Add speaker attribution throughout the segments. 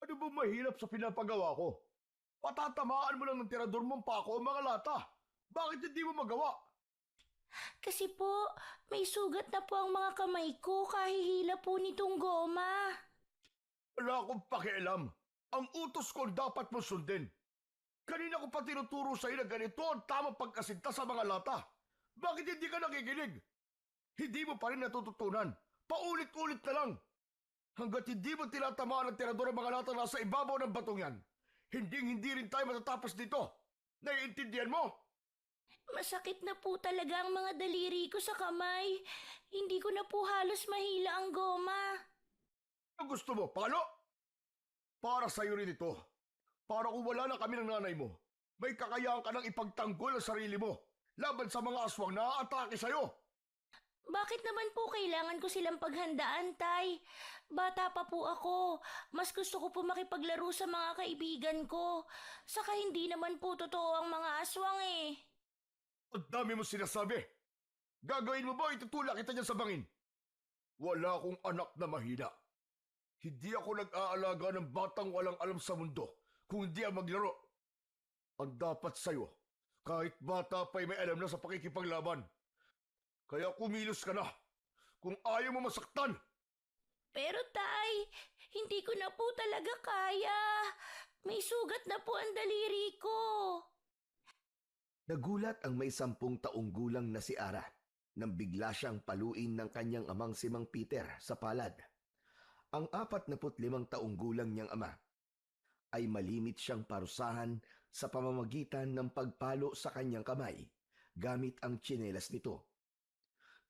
Speaker 1: Ano ba mahirap sa pinapagawa ko? Patatamaan mo lang ng tirador mong pako ang mga lata. Bakit hindi mo magawa?
Speaker 2: Kasi po, may sugat na po ang mga kamay ko kahihila po nitong goma.
Speaker 1: Wala akong pakialam. Ang utos ko dapat mo sundin. Kanina ko pa tinuturo sa'yo na ganito ang tamang pagkasinta sa mga lata. Bakit hindi ka nakikinig? Hindi mo pa rin natututunan. Paulit-ulit na lang. Hanggat hindi mo tinatamaan ng tirador ang mga lata nasa ibabaw ng batong yan, hindi rin tayo matatapos dito. Naiintindihan mo?
Speaker 2: Masakit na po talaga ang mga daliri ko sa kamay. Hindi ko na po halos mahila ang goma.
Speaker 1: Ang gusto mo, palo? Para sa'yo rin ito. Para kung wala na kami ng nanay mo, may kakayahan ka nang ipagtanggol ang sarili mo laban sa mga aswang na aatake sa'yo.
Speaker 2: Bakit naman po kailangan ko silang paghandaan, Tay? Bata pa po ako. Mas gusto ko po makipaglaro sa mga kaibigan ko. Saka hindi naman po totoo ang mga aswang eh.
Speaker 1: Ang dami mo sinasabi. Gagawin mo ba o itutulak kita dyan sa bangin? Wala akong anak na mahina. Hindi ako nag-aalaga ng batang walang alam sa mundo kung hindi ang maglaro. Ang dapat sa'yo, kahit bata pa'y may alam na sa pakikipaglaban. Kaya kumilos ka na kung ayaw mo masaktan.
Speaker 2: Pero Tay, hindi ko na po talaga kaya. May sugat na po ang daliri ko.
Speaker 3: Nagulat ang may 10 taong gulang na si Ara nang bigla siyang paluin ng kanyang amang si Mang Peter sa palad. Ang 45 taong gulang niyang ama ay malimit siyang parusahan sa pamamagitan ng pagpalo sa kanyang kamay gamit ang tsinelas nito.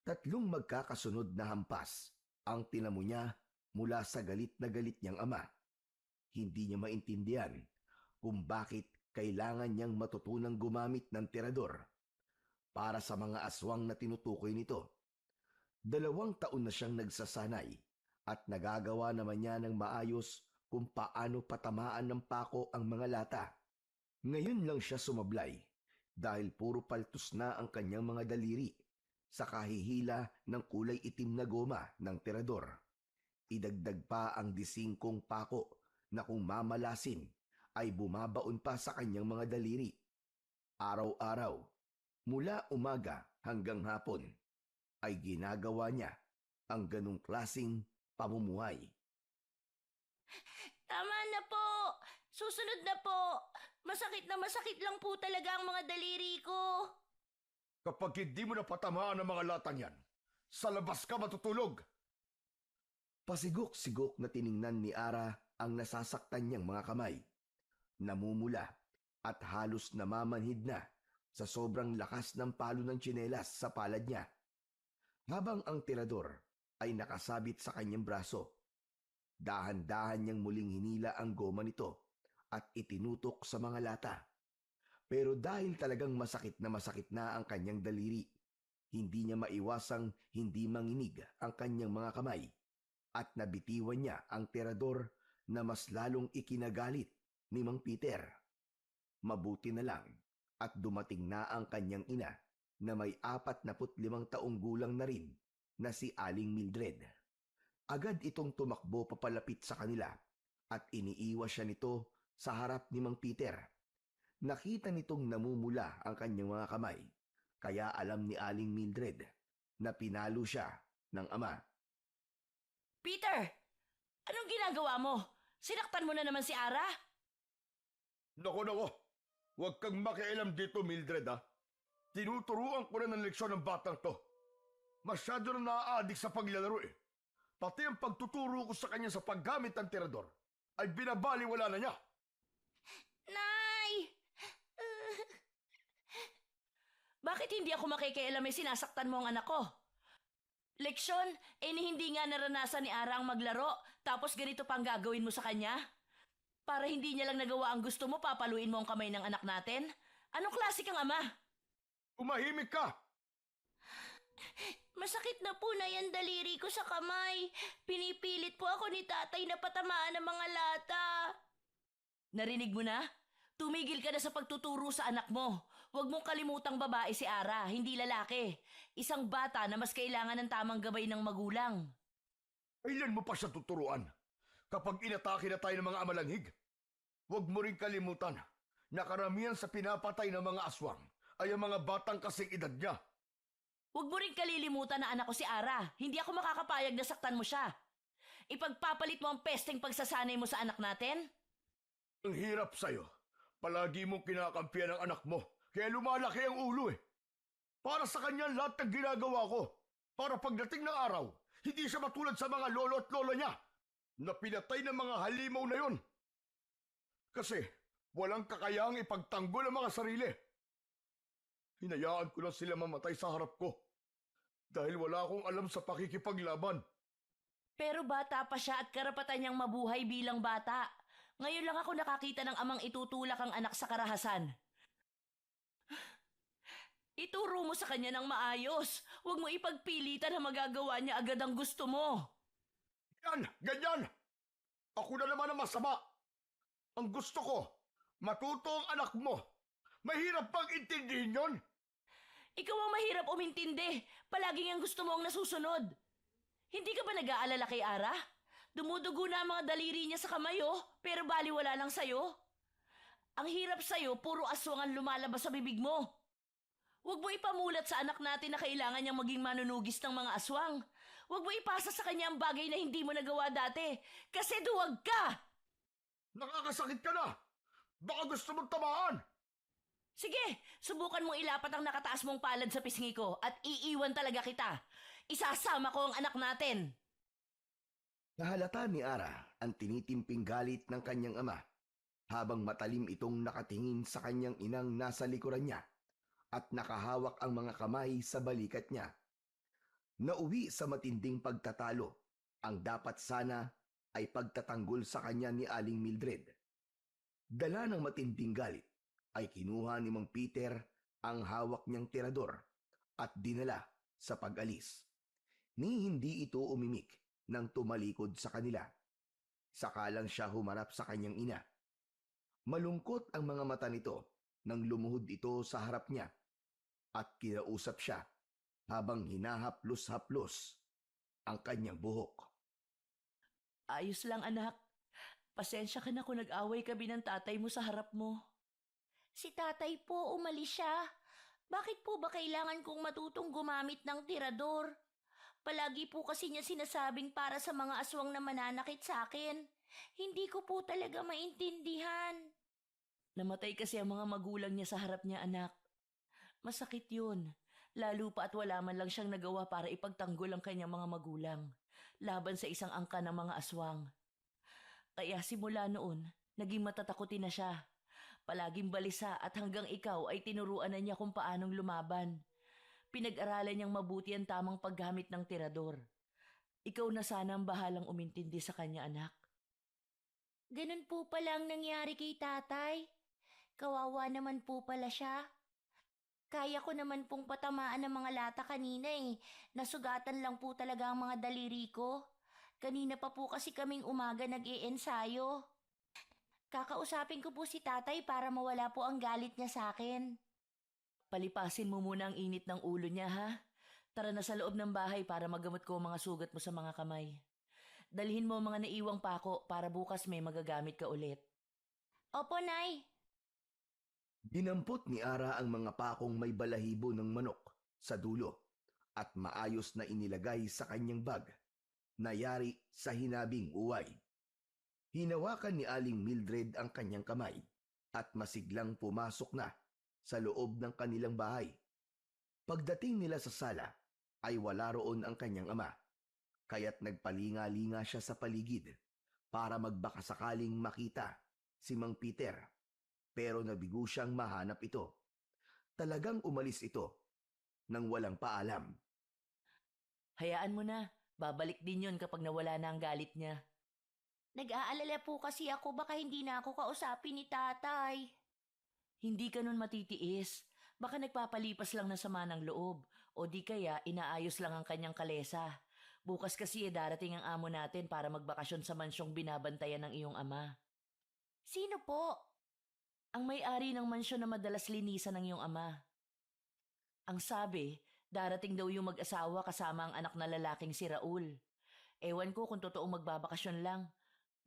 Speaker 3: 3 magkakasunod na hampas ang tinamo niya mula sa galit na galit niyang ama. Hindi niya maintindihan kung bakit kailangan niyang matutunang gumamit ng tirador para sa mga aswang na tinutukoy nito. 2 taon na siyang nagsasanay at nagagawa naman niya ng maayos kung paano patamaan ng pako ang mga lata. Ngayon lang siya sumablay dahil puro paltos na ang kanyang mga daliri sa kahihila ng kulay itim na goma ng tirador. Idagdag pa ang 15 pako na kung mamalasin ay bumabaon pa sa kanyang mga daliri. Araw-araw, mula umaga hanggang hapon, ay ginagawa niya ang ganong klasing pamumuhay.
Speaker 2: Tama na po. Susunod na po. Masakit na masakit lang po talaga ang mga daliri ko.
Speaker 1: Kapag hindi mo napatamaan ang mga latang yan, sa labas ka matutulog.
Speaker 3: Pasigok-sigok na tiningnan ni Ara ang nasasaktan niyang mga kamay. Namumula at halos namamanhid na sa sobrang lakas ng palo ng tsinelas sa palad niya. Habang ang tirador ay nakasabit sa kanyang braso, dahan-dahan niyang muling hinila ang goma nito at itinutok sa mga lata. Pero dahil talagang masakit na ang kanyang daliri, hindi niya maiwasang hindi manginig ang kanyang mga kamay at nabitiwan niya ang tirador na mas lalong ikinagalit ni Mang Peter. Mabuti na lang at dumating na ang kanyang ina na may 45 taong gulang na rin na si Aling Mildred. Agad itong tumakbo papalapit sa kanila at iniiwas siya nito sa harap ni Mang Peter. Nakita nitong namumula ang kanyang mga kamay, kaya alam ni Aling Mildred na pinalo siya ng ama.
Speaker 2: Peter, anong ginagawa mo? Sinaktan mo na naman si Ara?
Speaker 1: Nako, huwag kang makialam dito, Mildred, ha? Tinuturuan ko na ng leksyon ng batang to. Masyado na naa-addict sa paglalaro eh. Pati ang pagtuturo ko sa kanya sa paggamit ng tirador ay binabaliwala na niya.
Speaker 2: Nay! Bakit hindi ako makikialam may sinasaktan mo ang anak ko? Leksyon, hindi nga naranasan ni Ara ang maglaro, tapos ganito pang gagawin mo sa kanya? Para hindi niya lang nagawa ang gusto mo, papaluin mo ang kamay ng anak natin? Anong klase kang ama?
Speaker 1: Umahimik ka!
Speaker 2: Masakit na po na yan daliri ko sa kamay. Pinipilit po ako ni tatay na patamaan ng mga lata. Narinig mo na? Tumigil ka na sa pagtuturo sa anak mo. Huwag mong kalimutang babae si Ara, hindi lalaki. Isang bata na mas kailangan ng tamang gabay ng magulang.
Speaker 1: Kailan mo pa siya tuturuan? kapag inatake na tayo ng mga amalanghig. Huwag mo rin kalimutan na karamihan sa pinapatay ng mga aswang ay ang mga batang kasing edad niya.
Speaker 2: Huwag mo rin kalilimutan na anak ko si Ara. Hindi ako makakapayag na saktan mo siya. Ipagpapalit mo ang pesteng pagsasanay mo sa anak natin?
Speaker 1: Ang hirap sa'yo. Palagi mong kinakampiyan ang anak mo, kaya lumalaki ang ulo eh. Para sa kanya lahat ng ginagawa ko. Para pagdating ng araw, hindi siya matulad sa mga lolo at lola niya na pinatay ng mga halimaw na yon. Kasi walang kakayahang ipagtanggol ang mga sarili. Hinayaan ko lang sila mamatay sa harap ko dahil wala akong alam sa pakikipaglaban.
Speaker 2: Pero bata pa siya at karapatan niyang mabuhay bilang bata. Ngayon lang ako nakakita ng amang itutulak ang anak sa karahasan. Ituro mo sa kanya ng maayos. Huwag mo ipagpilitan na magagawa niya agad ang gusto mo.
Speaker 1: Yan, ganyan! Ako na naman ang masama. Ang gusto ko, matuto ang anak mo. Mahirap pang intindihin yon.
Speaker 2: Ikaw ang mahirap umintindi. Palaging ang gusto mo ang nasusunod. Hindi ka ba nag-aalala kay Ara? Dumudugo na ang mga daliri niya sa kamay pero baliwala lang sa'yo. Ang hirap sa'yo, puro aswang ang lumalabas sa bibig mo. Huwag mo ipamulat sa anak natin na kailangan niyang maging manunugis ng mga aswang. Huwag mo ipasa sa kanya ang bagay na hindi mo nagawa dati. Kasi duwag ka!
Speaker 1: Nakakasakit ka na! Baka gusto mong tamaan!
Speaker 2: Sige, subukan mong ilapat ang nakataas mong palad sa pisngi ko at iiwan talaga kita. Isasama ko ang anak natin.
Speaker 3: Nahalata ni Ara ang tinitimping galit ng kanyang ama habang matalim itong nakatingin sa kanyang inang nasa likuran niya at nakahawak ang mga kamay sa balikat niya. Nauwi sa matinding pagtatalo, ang dapat sana ay pagtatanggol sa kanya ni Aling Mildred. Dala ng matinding galit ay kinuha ni Mang Peter ang hawak niyang tirador at dinala sa pag-alis. Ni hindi ito umimik nang tumalikod sa kanila. Saka lang siya humarap sa kanyang ina. Malungkot ang mga mata nito nang lumuhod ito sa harap niya at kinausap siya habang hinahaplos-haplos ang kanyang buhok.
Speaker 2: Ayos lang anak. Pasensya ka na kung nag-away kami ng tatay mo sa harap mo. Si tatay po, umalis siya. Bakit po ba kailangan kong matutong gumamit ng tirador? Palagi po kasi niya sinasabing para sa mga aswang na mananakit sa akin. Hindi ko po talaga maintindihan. Namatay kasi ang mga magulang niya sa harap niya, anak. Masakit yun. Lalo pa at wala man lang siyang nagawa para ipagtanggol ang kanyang mga magulang laban sa isang angka ng mga aswang. Kaya simula noon, naging matatakutin na siya. Palaging balisa at hanggang ikaw ay tinuruan na niya kung paanong lumaban. Pinag-aralan niyang mabuti ang tamang paggamit ng tirador. Ikaw na sana ang bahalang umintindi sa kanya, anak. Ganun po pala ang nangyari kay tatay. Kawawa naman po pala siya. Kaya ko naman pong patamaan ng mga lata kanina eh. Nasugatan lang po talaga ang mga daliri ko. Kanina pa po kasi kaming umaga nag-iensayo. Kakausapin ko po si tatay para mawala po ang galit niya sa akin. Palipasin mo muna ang init ng ulo niya, ha? Tara na sa loob ng bahay para magamot ko ang mga sugat mo sa mga kamay. Dalhin mo ang mga naiwang pako para bukas may magagamit ka ulit. Opo, Nay.
Speaker 3: Dinampot ni Ara ang mga pakong may balahibo ng manok sa dulo at maayos na inilagay sa kanyang bag na yari sa hinabing uway. Hinawakan ni Aling Mildred ang kanyang kamay at masiglang pumasok na sa loob ng kanilang bahay. Pagdating nila sa sala ay wala roon ang kanyang ama, kaya't nagpalinga-linga siya sa paligid para magbakasakaling makita si Mang Peter, pero nabigo siyang mahanap ito. Talagang umalis ito nang walang paalam.
Speaker 2: Hayaan mo na. Babalik din yun kapag nawala na ang galit niya. Nag-aalala po kasi ako baka hindi na ako kausapin ni tatay. Hindi ka nun matitiis. Baka nagpapalipas lang na sama ng loob o di kaya inaayos lang ang kanyang kalesa. Bukas kasi darating ang amo natin para magbakasyon sa mansyong binabantayan ng iyong ama. Sino po? Ang may-ari ng mansyon na madalas linisan ng iyong ama. Ang sabi, darating daw yung mag-asawa kasama ang anak na lalaking si Raul. Ewan ko kung totoong magbabakasyon lang.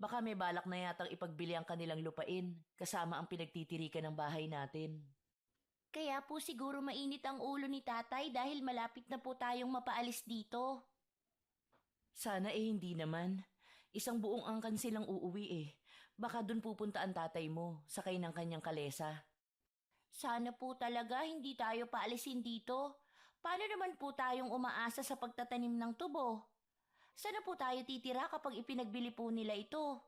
Speaker 2: Baka may balak na yatang ipagbili ang kanilang lupain, kasama ang pinagtitirikan ng bahay natin. Kaya po siguro mainit ang ulo ni tatay dahil malapit na po tayong mapaalis dito. Sana hindi naman. Isang buong angkan silang uuwi eh. Baka dun pupunta ang tatay mo, sakay ng kanyang kalesa. Sana po talaga hindi tayo paalisin dito. Paano naman po tayong umaasa sa pagtatanim ng tubo? Sana po tayo titira kapag ipinagbili po nila ito?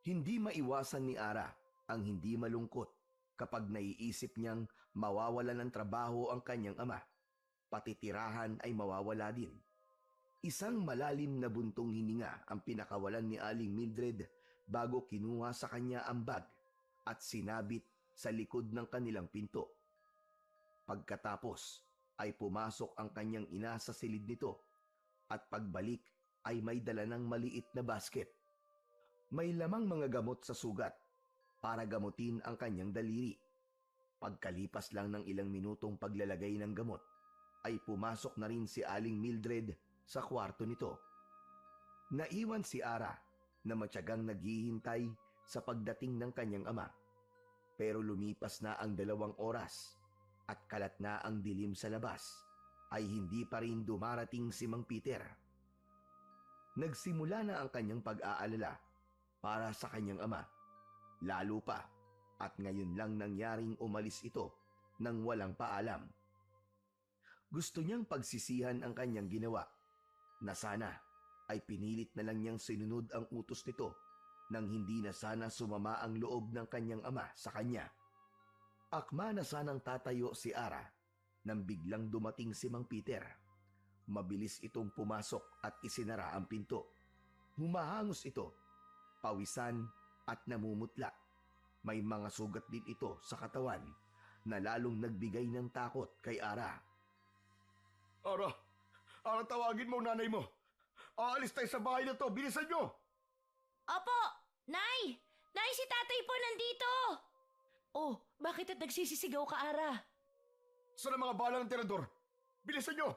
Speaker 3: Hindi maiwasan ni Ara ang hindi malungkot kapag naiisip niyang mawawalan ng trabaho ang kanyang ama. Pati tirahan ay mawawala din. Isang malalim na buntong hininga ang pinakawalan ni Aling Mildred bago kinuha sa kanya ang bag at sinabit sa likod ng kanilang pinto. Pagkatapos ay pumasok ang kanyang ina sa silid nito at pagbalik ay may dala ng maliit na basket. May lamang mga gamot sa sugat para gamutin ang kanyang daliri. Pagkalipas lang ng ilang minutong paglalagay ng gamot, ay pumasok na rin si Aling Mildred sa kwarto nito. Naiwan si Ara na matyagang naghihintay sa pagdating ng kanyang ama. Pero lumipas na ang 2 oras at kalat na ang dilim sa labas, ay hindi pa rin dumarating si Mang Peter. Nagsimula na ang kanyang pag-aalala para sa kanyang ama. Lalo pa at ngayon lang nangyaring umalis ito nang walang paalam. Gusto niyang pagsisihan ang kanyang ginawa na sana ay pinilit na lang niyang sinunod ang utos nito nang hindi na sana sumama ang loob ng kanyang ama sa kanya. Akma na sanang tatayo si Ara nang biglang dumating si Mang Peter. Mabilis itong pumasok at isinara ang pinto. Humahangos ito, pawisan at namumutla. May mga sugat din ito sa katawan na lalong nagbigay ng takot kay Ara.
Speaker 1: Ara, tawagin mo nanay mo. Aalis tayo sa bahay na to, bilisan nyo!
Speaker 2: Opo! Nay! Nay, si tatay po nandito! Oh, bakit at nagsisisigaw ka, Ara?
Speaker 1: Saan ang mga bala ng tirador? Bilisan nyo!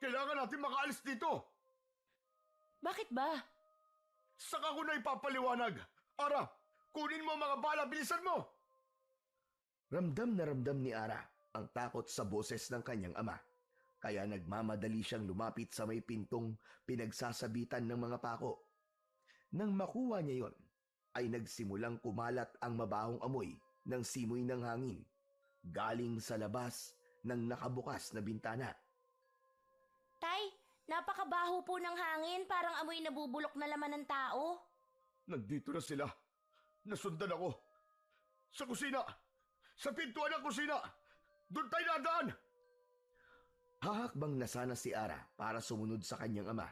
Speaker 1: Kailangan natin makaalis dito!
Speaker 2: Bakit ba?
Speaker 1: Saka ko na ipapaliwanag. Ara, kunin mo ang mga bala, bilisan mo!
Speaker 3: Ramdam na ramdam ni Ara ang takot sa boses ng kanyang ama. Kaya nagmamadali siyang lumapit sa may pintong pinagsasabitan ng mga pako. Nang makuha niya yon, ay nagsimulang kumalat ang mabahong amoy ng simoy ng hangin galing sa labas ng nakabukas na bintana.
Speaker 2: Tay, napakabaho po ng hangin, parang amoy nabubulok na laman ng tao.
Speaker 1: Nandito na sila. Nasundan ako. Sa kusina! Sa pintuan ng kusina! Doon tayo nadaan!
Speaker 3: Hahakbang na sana si Ara para sumunod sa kanyang ama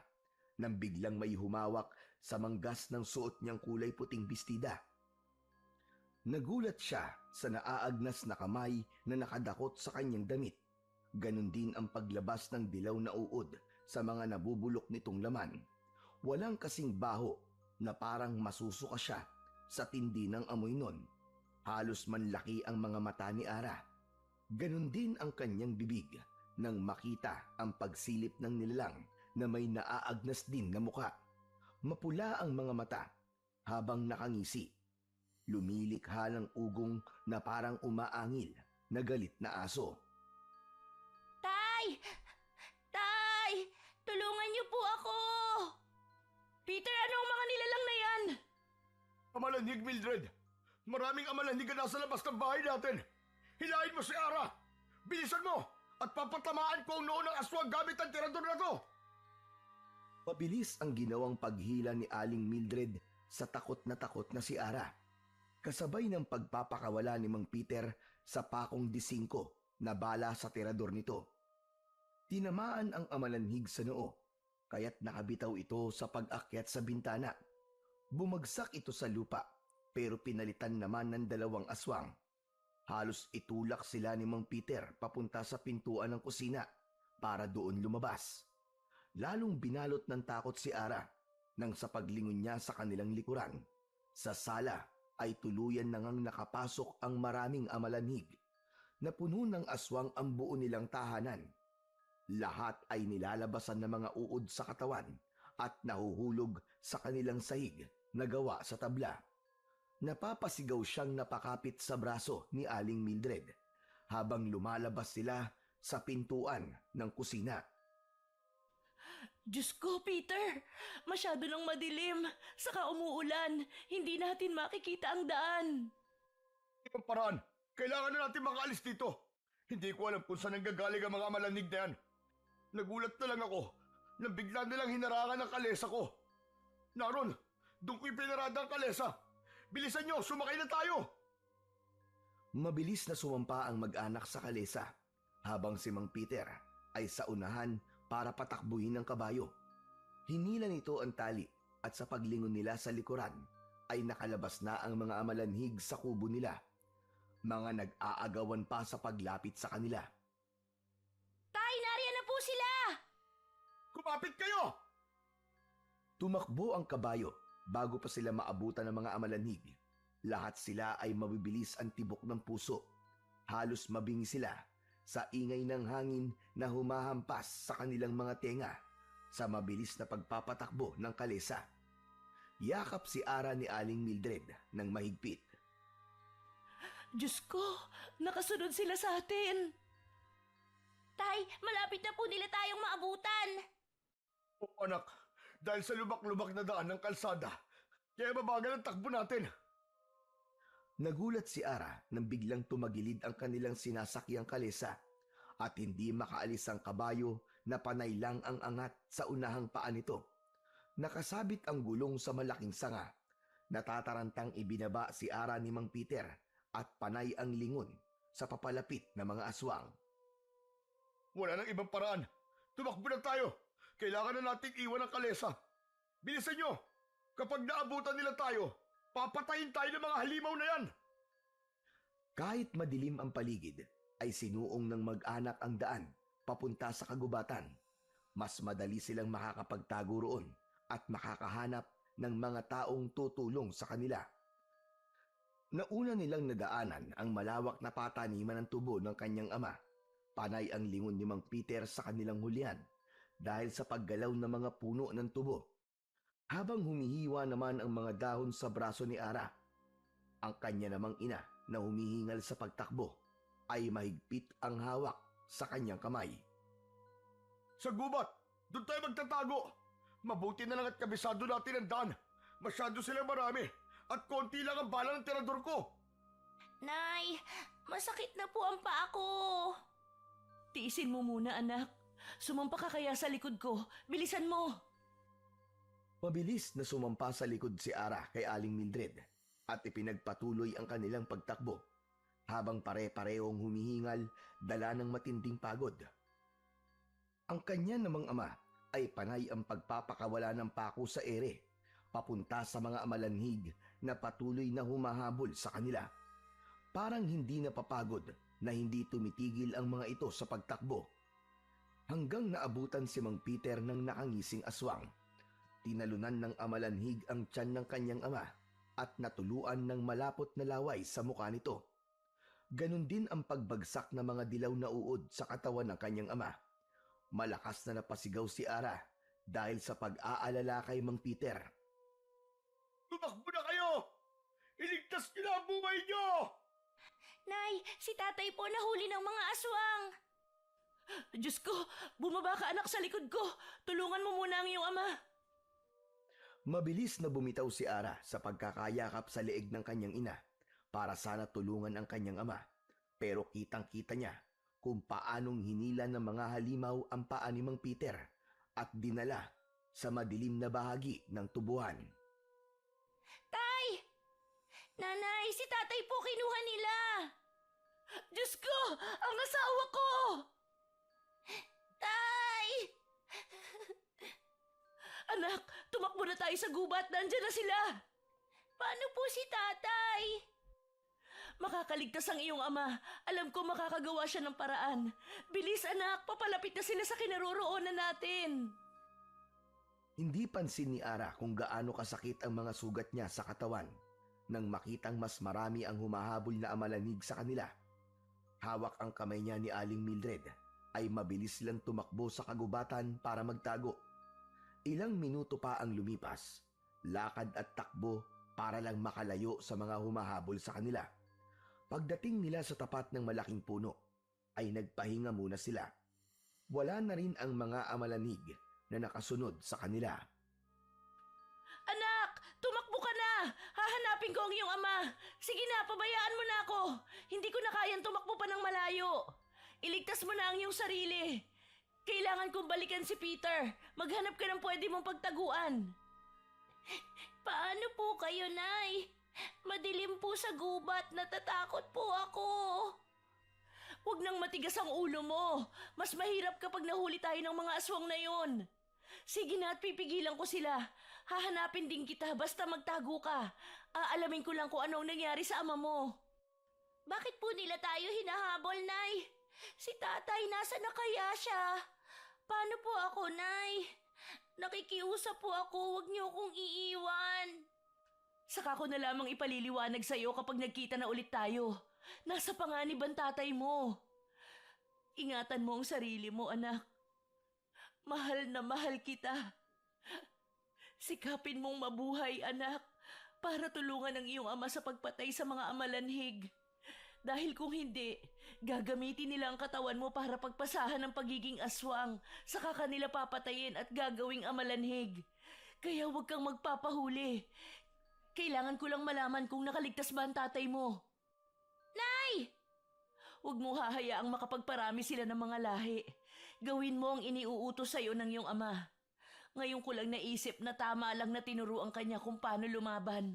Speaker 3: nang biglang may humawak sa manggas ng suot niyang kulay puting bestida. Nagulat siya sa naaagnas na kamay na nakadakot sa kanyang damit. Ganon din ang paglabas ng dilaw na uod sa mga nabubulok nitong laman. Walang kasing baho na parang masusuka siya sa tindi ng amoy nun. Halos manlaki ang mga mata ni Ara. Ganon din ang kanyang bibig nang makita ang pagsilip ng nilalang na may naaagnas din na muka. Mapula ang mga mata habang nakangisi. Lumilikha ng ugong na parang umaangil na galit na aso.
Speaker 2: Tay! Tay! Tulungan niyo po ako! Peter, ano ang mga nilalang na yan?
Speaker 1: Amalanhig, Mildred! Maraming amalanhig na nasa labas ng bahay natin! Hilahin mo si Ara! Bilisan mo! At papatamaan ko ang noo ng aswang gamit ang tirador na to!
Speaker 3: Mabilis ang ginawang paghila ni Aling Mildred sa takot na si Ara. Kasabay ng pagpapakawala ni Mang Peter sa pakong D5 na bala sa tirador nito. Tinamaan ang amalanhig sa noo, kaya't nakabitaw ito sa pag-akyat sa bintana. Bumagsak ito sa lupa, pero pinalitan naman ng 2 aswang. Halos itulak sila ni Mang Peter papunta sa pintuan ng kusina para doon lumabas. Lalong binalot ng takot si Ara nang sa paglingon niya sa kanilang likuran. Sa sala ay tuluyan na ngang nakapasok ang maraming amalanhig na puno ng aswang ang buo nilang tahanan. Lahat ay nilalabasan ng mga uod sa katawan at nahuhulog sa kanilang sahig nagawa sa tabla. Napapasigaw siyang napakapit sa braso ni Aling Mildred habang lumalabas sila sa pintuan ng kusina.
Speaker 2: Diyos ko, Peter! Masyado nang madilim. Saka umuulan. Hindi natin makikita ang daan.
Speaker 1: Ibang paraan. Kailangan na natin makaalis dito. Hindi ko alam kung saan nanggagaling ang mga malanig na yan. Nagulat na lang ako nang bigla nilang hinarangan ang kalesa ko. Naron, doon ko ipinarada ang kalesa. Bilisan nyo, sumakay na tayo!
Speaker 3: Mabilis na sumampa ang mag-anak sa kalesa habang si Mang Peter ay sa unahan para patakbuhin ng kabayo. Hinila nito ang tali at sa paglingon nila sa likuran ay nakalabas na ang mga amalanhig sa kubo nila. Mga nag-aagawan pa sa paglapit sa kanila.
Speaker 2: Tay, nariyan na po sila!
Speaker 1: Kumapit kayo!
Speaker 3: Tumakbo ang kabayo bago pa sila maabutan ng mga amalanhig. Lahat sila ay mabibilis ang tibok ng puso. Halos mabingi sila sa ingay ng hangin na humahampas sa kanilang mga tenga sa mabilis na pagpapatakbo ng kalesa. Yakap si Ara ni Aling Mildred ng mahigpit.
Speaker 2: Diyos ko, nakasunod sila sa atin. Tay, malapit na po nila tayong maabutan.
Speaker 1: O anak, dahil sa lubak-lubak na daan ng kalsada, kaya mabagal ang takbo natin.
Speaker 3: Nagulat si Ara nang biglang tumagilid ang kanilang sinasakyang kalesa at hindi makaalis ang kabayo na panay lang ang angat sa unahang paa nito. Nakasabit ang gulong sa malaking sanga. Natatarantang ibinaba si Ara ni Mang Peter at panay ang lingon sa papalapit na mga aswang.
Speaker 1: Wala nang ibang paraan. Tumakbo na tayo. Kailangan na nating iwan ang kalesa. Bilisan nyo! Kapag naabutan nila tayo, papatayin tayo ng mga halimaw na yan!
Speaker 3: Kahit madilim ang paligid, ay sinuong ng mag-anak ang daan papunta sa kagubatan. Mas madali silang makakapagtago roon at makakahanap ng mga taong tutulong sa kanila. Nauna nilang nadaanan ang malawak na pataniman ng tubo ng kanyang ama. Panay ang lingon ni Mang Peter sa kanilang hulihan dahil sa paggalaw ng mga puno ng tubo. Habang humihiwa naman ang mga dahon sa braso ni Ara, ang kanya namang ina na humihingal sa pagtakbo ay mahigpit ang hawak sa kanyang kamay.
Speaker 1: Sa gubat! Doon tayo magtatago! Mabuti na lang at kabisado natin ang daan. Masyado silang marami at konti lang ang bala ng tirador ko.
Speaker 2: Nay, masakit na po ang paa ko. Tiisin mo muna, anak. Sumampa ka kaya sa likod ko. Bilisan mo.
Speaker 3: Mabilis na sumampa sa likod si Ara kay Aling Mildred at ipinagpatuloy ang kanilang pagtakbo habang pare-parehong humihingal dala ng matinding pagod. Ang kanya namang ama ay panay ang pagpapakawala ng pako sa ere papunta sa mga amalanhig na patuloy na humahabol sa kanila. Parang hindi napapagod na hindi tumitigil ang mga ito sa pagtakbo. Hanggang naabutan si Mang Peter ng nakangising aswang. Tinalunan ng amalanhig ang tiyan ng kanyang ama at natuluan ng malapot na laway sa mukha nito. Ganon din ang pagbagsak ng mga dilaw na uod sa katawan ng kanyang ama. Malakas na napasigaw si Ara dahil sa pag-aalala kay Mang Peter.
Speaker 1: Tumakbo na kayo! Iligtas niyo na ang buhay niyo!
Speaker 2: Nay, si tatay po nahuli ng mga aswang. Diyos ko, bumaba ka anak sa likod ko. Tulungan mo muna ang iyong ama.
Speaker 3: Mabilis na bumitaw si Ara sa pagkakayakap sa leeg ng kanyang ina para sana tulungan ang kanyang ama. Pero kitang-kita niya kung paanong hinila ng mga halimaw ang paa ni Mang Peter at dinala sa madilim na bahagi ng tubuhan.
Speaker 2: Tay! Nanay, si tatay po kinuha nila. Diyos ko, ang asawa ko! Tay! Anak, tumakbo na tayo sa gubat. Nandiyan na sila. Paano po si tatay? Makakaligtas ang iyong ama. Alam ko makakagawa siya ng paraan. Bilis anak, papalapit na sila sa kinaroroonan natin.
Speaker 3: Hindi pansin ni Ara kung gaano kasakit ang mga sugat niya sa katawan nang makitang mas marami ang humahabol na amalanhig sa kanila. Hawak ang kamay niya ni Aling Mildred ay mabilis silang tumakbo sa kagubatan para magtago. Ilang minuto pa ang lumipas lakad at takbo para lang makalayo sa mga humahabol sa kanila. Pagdating nila sa tapat ng malaking puno, ay nagpahinga muna sila. Wala na rin ang mga amalanig na nakasunod sa kanila.
Speaker 2: Anak, tumakbo ka na! Hahanapin ko ang iyong ama! Sige na, pabayaan mo na ako! Hindi ko na kayang tumakbo pa ng malayo! Iligtas mo na ang iyong sarili! Kailangan kong balikan si Peter! Maghanap ka ng pwede mong pagtaguan! Paano po kayo, Nay? Madilim po sa gubat, natatakot po ako! Huwag nang matigas ang ulo mo! Mas mahirap kapag nahuli tayo ng mga aswang na yon! Sige na at pipigilan ko sila. Hahanapin din kita basta magtago ka. Aalamin ko lang kung anong nangyari sa ama mo. Bakit po nila tayo hinahabol, Nay? Si tatay, nasa na kaya siya? Paano po ako, Nay? Nakikiusap po ako, huwag niyo akong iiwan. Saka ko na lamang ipaliliwanag sa'yo kapag nagkita na ulit tayo. Nasa panganib ang tatay mo. Ingatan mo ang sarili mo, anak. Mahal na mahal kita. Sikapin mong mabuhay, anak, para tulungan ang iyong ama sa pagpatay sa mga amalanhig. Dahil kung hindi, gagamitin nila ang katawan mo para pagpasahan ng pagiging aswang, saka kanila papatayin at gagawing amalanhig. Kaya huwag kang magpapahuli. Kailangan ko lang malaman kung nakaligtas ba ang tatay mo. Nay! Huwag mo hahayaang makapagparami sila ng mga lahi. Gawin mo ang iniuutos sa'yo ng iyong ama. Ngayon ko lang naisip na tama lang na tinuruan kanya kung paano lumaban.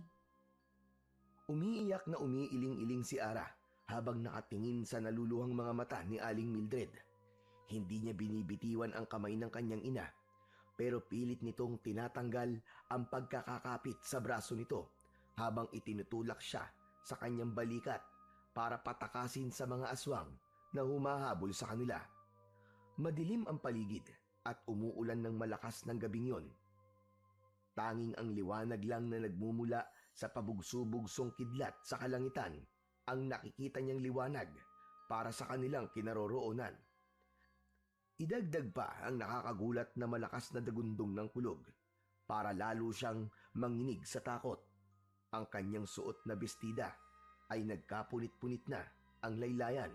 Speaker 3: Umiiyak na umiiling-iling si Ara habang nakatingin sa naluluhang mga mata ni Aling Mildred. Hindi niya binibitiwan ang kamay ng kanyang ina, pero pilit nitong tinatanggal ang pagkakakapit sa braso nito habang itinutulak siya sa kanyang balikat para patakasin sa mga aswang na humahabol sa kanila. Madilim ang paligid at umuulan ng malakas ng gabing yon. Tanging ang liwanag lang na nagmumula sa pabugso-bugsong kidlat sa kalangitan ang nakikita niyang liwanag para sa kanilang kinaroroonan. Idagdag pa ang nakakagulat na malakas na dagundong ng kulog para lalo siyang manginig sa takot. Ang kanyang suot na bestida ay nagkapunit-punit na ang laylayan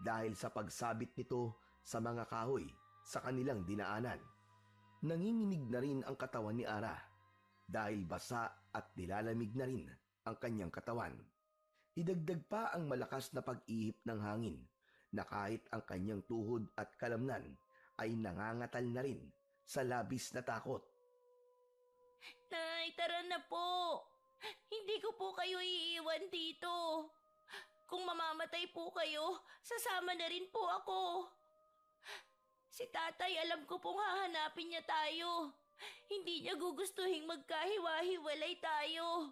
Speaker 3: dahil sa pagsabit nito sa mga kahoy sa kanilang dinaanan. Nanginginig na rin ang katawan ni Ara dahil basa at nilalamig na rin ang kanyang katawan. Idagdag pa ang malakas na pag-ihip ng hangin na kahit ang kanyang tuhod at kalamnan ay nangangatal na rin sa labis na takot.
Speaker 2: Nay, tara na po. Hindi ko po kayo iiwan dito. Kung mamamatay po kayo, sasama na rin po ako. Si tatay, alam ko pong hahanapin niya tayo. Hindi niya gugustuhin magkahiwa-hiwalay tayo.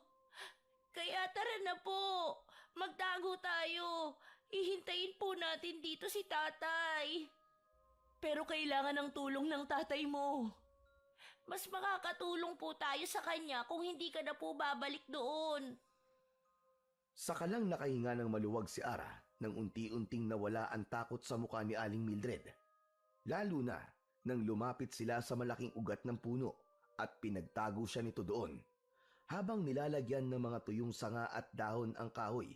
Speaker 2: Kaya tara na po. Magtago tayo. Ihintayin po natin dito si tatay. Pero kailangan ng tulong ng tatay mo. Mas makakatulong po tayo sa kanya kung hindi ka na po babalik doon.
Speaker 3: Saka lang nakahinga ng maluwag si Ara nang unti-unting nawala ang takot sa mukha ni Aling Mildred. Lalo na nang lumapit sila sa malaking ugat ng puno at pinagtago siya nito doon. Habang nilalagyan ng mga tuyong sanga at dahon ang kahoy,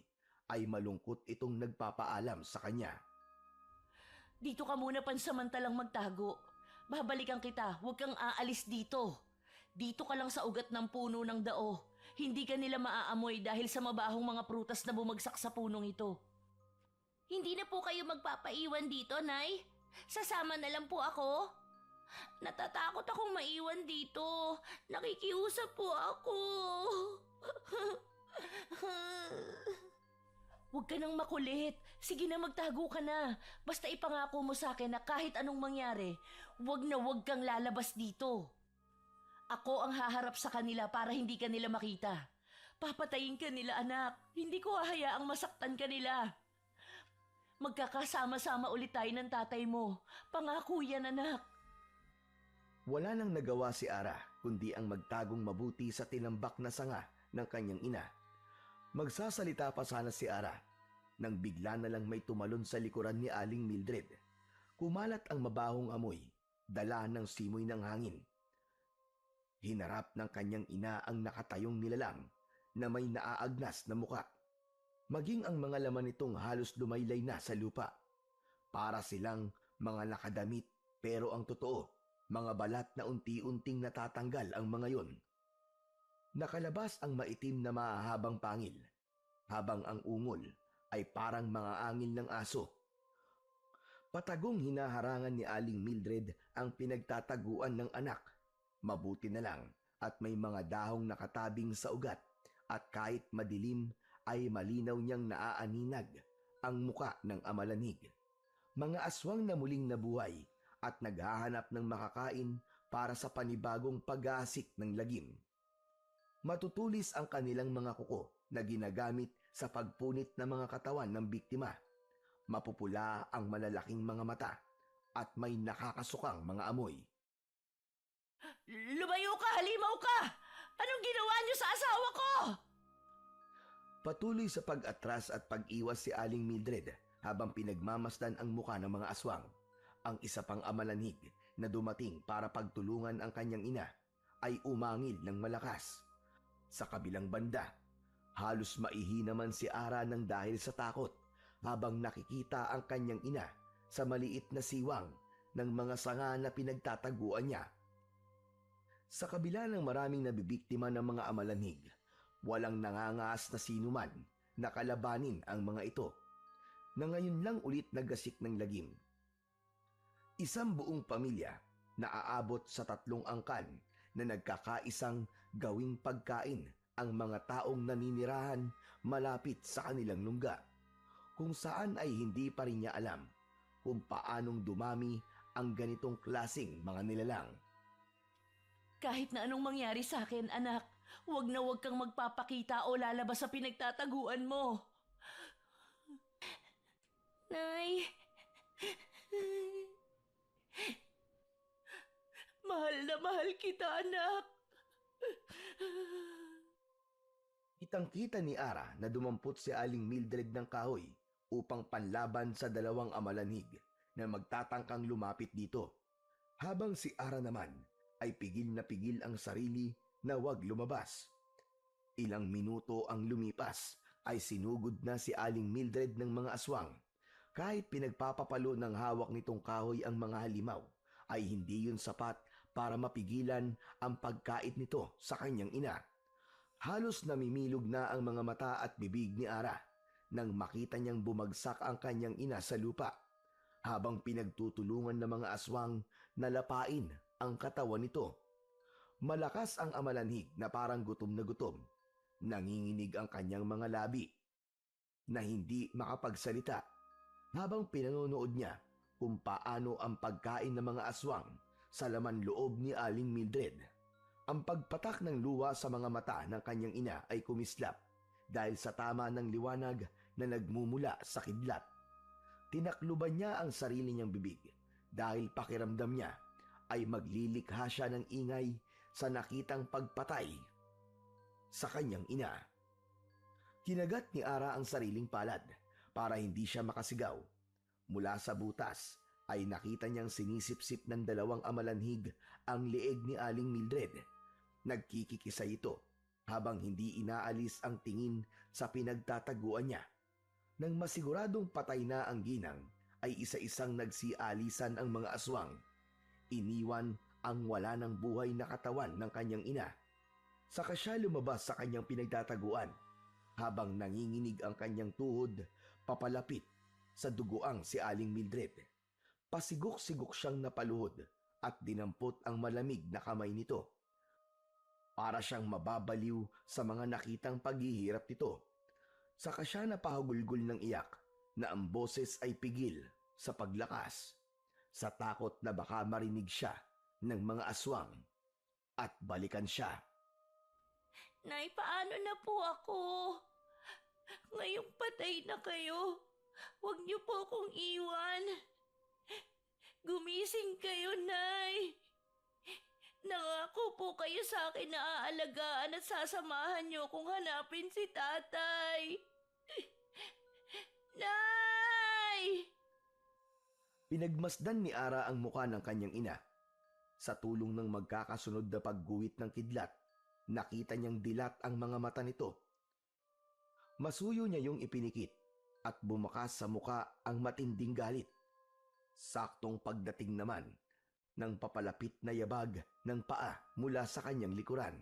Speaker 3: ay malungkot itong nagpapaalam sa kanya.
Speaker 2: Dito ka muna pansamantalang magtago. Babalikan kita, huwag kang aalis dito. Dito ka lang sa ugat ng puno ng dao. Hindi ka nila maaamoy dahil sa mabahong mga prutas na bumagsak sa punong ito. Hindi na po kayo magpapaiwan dito, Nay? Sasama na lang po ako? Natatakot akong maiwan dito. Nakikiusap po ako. Huwag ka nang makulit. Sige na, magtago ka na. Basta ipangako mo sa akin na kahit anong mangyari, huwag na huwag kang lalabas dito. Ako ang haharap sa kanila para hindi ka nila makita. Papatayin ka nila, anak. Hindi ko hahayaang masaktan ka nila. Magkakasama-sama ulit tayo ng tatay mo. Pangako yan, anak.
Speaker 3: Wala nang nagawa si Ara kundi ang magtagong mabuti sa tinambak na sanga ng kanyang ina. Magsasalita pa sana si Ara nang bigla na lang may tumalon sa likuran ni Aling Mildred. Kumalat ang mabahong amoy, dala ng simoy ng hangin. Hinarap ng kanyang ina ang nakatayong nilalang na may naaagnas na muka. Maging ang mga laman nitong halos lumaylay na sa lupa. Para silang mga nakadamit pero ang totoo, mga balat na unti-unting natatanggal ang mga yon. Nakalabas ang maitim na mahahabang pangil, habang ang ungol ay parang mga angil ng aso. Patagong hinaharangan ni Aling Mildred ang pinagtataguan ng anak. Mabuti na lang at may mga dahong nakatabing sa ugat at kahit madilim ay malinaw niyang naaaninag ang muka ng amalanig. Mga aswang na muling nabuhay at naghahanap ng makakain para sa panibagong pag-aasik ng lagim. Matutulis ang kanilang mga kuko na ginagamit sa pagpunit ng mga katawan ng biktima. Mapupula ang malalaking mga mata at may nakakasukang mga amoy.
Speaker 2: Lumayo ka, halimaw ka! Anong ginawa niyo sa asawa ko?
Speaker 3: Patuloy sa pag-atras at pag-iwas si Aling Mildred habang pinagmamasdan ang muka ng mga aswang. Ang isa pang amalanig na dumating para pagtulungan ang kanyang ina ay umangil ng malakas. Sa kabilang banda, halos maihi naman si Ara ng dahil sa takot habang nakikita ang kanyang ina sa maliit na siwang ng mga sanga na pinagtataguan niya. Sa kabila ng maraming nabibiktima ng mga amalanig, walang nangangaas na sinuman na kalabanin ang mga ito, na ngayon lang ulit nagasik ng lagim. Isang buong pamilya na aabot sa 3 angkan na nagkakaisang gawing pagkain ang mga taong naninirahan malapit sa kanilang lungga, kung saan ay hindi pa rin niya alam kung paanong dumami ang ganitong klasing mga nilalang.
Speaker 2: Kahit na anong mangyari sa akin, anak, huwag na huwag kang magpapakita o lalabas sa pinagtataguan mo. Nay, mahal na mahal kita, anak.
Speaker 3: Kitang-kita ni Ara na dumampot si Aling Mildred ng kahoy upang panlaban sa 2 amalanig na magtatangkang lumapit dito, habang si Ara naman ay pigil na pigil ang sarili na wag lumabas. Ilang minuto ang lumipas ay sinugod na si Aling Mildred ng mga aswang. Kahit pinagpapapalo ng hawak nitong kahoy ang mga halimaw, ay hindi yun sapat para mapigilan ang pagkait nito sa kanyang ina. Halos namimilog na ang mga mata at bibig ni Ara nang makita niyang bumagsak ang kanyang ina sa lupa, habang pinagtutulungan ng mga aswang na lapain ang katawan nito. Malakas ang amalanig na parang gutom na gutom. Nanginginig ang kanyang mga labi na hindi makapagsalita habang pinanonood niya kung paano ang pagkain ng mga aswang sa laman loob ni Aling Mildred. Ang pagpatak ng luha sa mga mata ng kanyang ina ay kumislap dahil sa tama ng liwanag na nagmumula sa kidlat. Tinakluban niya ang sarili niyang bibig dahil pakiramdam niya ay maglilikha siya ng ingay sa nakitang pagpatay sa kanyang ina. Kinagat ni Ara ang sariling palad para hindi siya makasigaw. Mula sa butas ay nakita niyang sinisipsip ng 2 amalanhig ang leeg ni Aling Mildred. Nagkikikisa ito habang hindi inaalis ang tingin sa pinagtataguan niya. Nang masiguradong patay na ang ginang, ay isa-isang nagsialisan ang mga aswang. Iniwan ang wala ng buhay na katawan ng kanyang ina. Saka siya lumabas sa kanyang pinagtataguan habang nanginginig ang kanyang tuhod papalapit sa dugoang si Aling Mildred. Pasigok-sigok siyang napaluhod at dinampot ang malamig na kamay nito. Para siyang mababaliw sa mga nakitang paghihirap nito. Saka siya napahugulgol ng iyak na ang boses ay pigil sa paglakas, sa takot na baka marinig siya ng mga aswang at balikan siya.
Speaker 2: Nay, paano na po ako? Ngayong patay na kayo, huwag niyo po akong iwan. Gumising kayo, Nay. Nangako po kayo sa akin na aalagaan at sasamahan niyo kung hanapin si Tatay. Nay!
Speaker 3: Pinagmasdan ni Ara ang muka ng kanyang ina. Sa tulong ng magkakasunod na pagguhit ng kidlat, nakita niyang dilat ang mga mata nito. Masuyo niya yung ipinikit at bumakas sa muka ang matinding galit. Saktong pagdating naman ng papalapit na yabag ng paa mula sa kanyang likuran.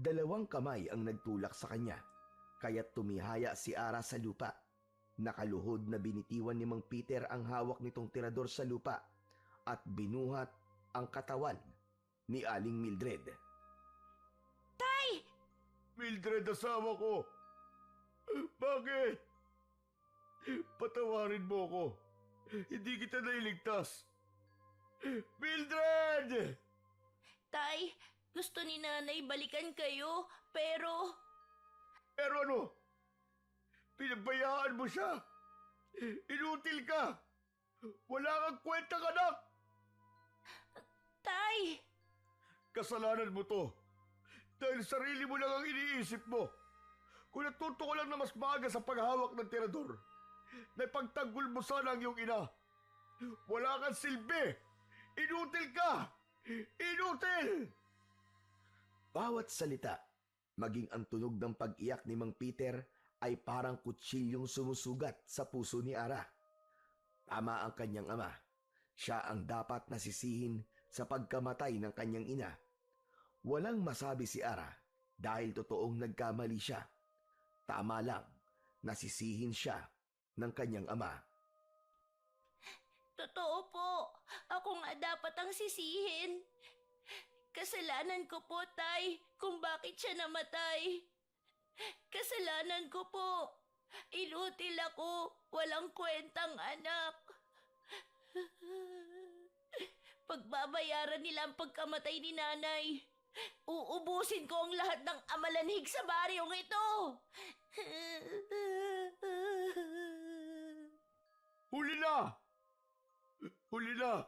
Speaker 3: 2 kamay ang nagtulak sa kanya, kaya't tumihaya si Ara sa lupa. Nakaluhod na binitiwan ni Mang Peter ang hawak nitong tirador sa lupa at binuhat ang katawan ni Aling Mildred.
Speaker 1: Mildred, asawa ko! Bakit? Patawarin mo ko. Hindi kita nailigtas. Mildred!
Speaker 2: Tay, gusto ni nanay balikan kayo, pero...
Speaker 1: Pero ano? Pinabayaan mo siya. Inutil ka. Wala kang kwentang anak.
Speaker 2: Tay!
Speaker 1: Kasalanan mo to. Dahil sarili mo lang ang iniisip mo. Kung natuto ko lang na mas maaga sa paghawak ng tirador, na ipagtanggol mo sana ang iyong ina. Wala kang silbi. Inutil ka. Inutil!
Speaker 3: Bawat salita, maging ang tunog ng pag-iyak ni Mang Peter ay parang kutsilyong sumusugat sa puso ni Ara. Tama ang kanyang ama. Siya ang dapat nasisihin sa pagkamatay ng kanyang ina. Walang masabi si Ara dahil totoong nagkamali siya. Tama lang, nasisihin siya ng kanyang ama.
Speaker 2: Totoo po. Ako nga dapat ang sisihin. Kasalanan ko po, Tay, kung bakit siya namatay. Kasalanan ko po. Inutil ako. Walang kwentang anak. Pagbabayaran nila ang pagkamatay ni nanay. Uubusin ko ang lahat ng amalanhig sa baryong ito.
Speaker 1: Huli na! Huli na!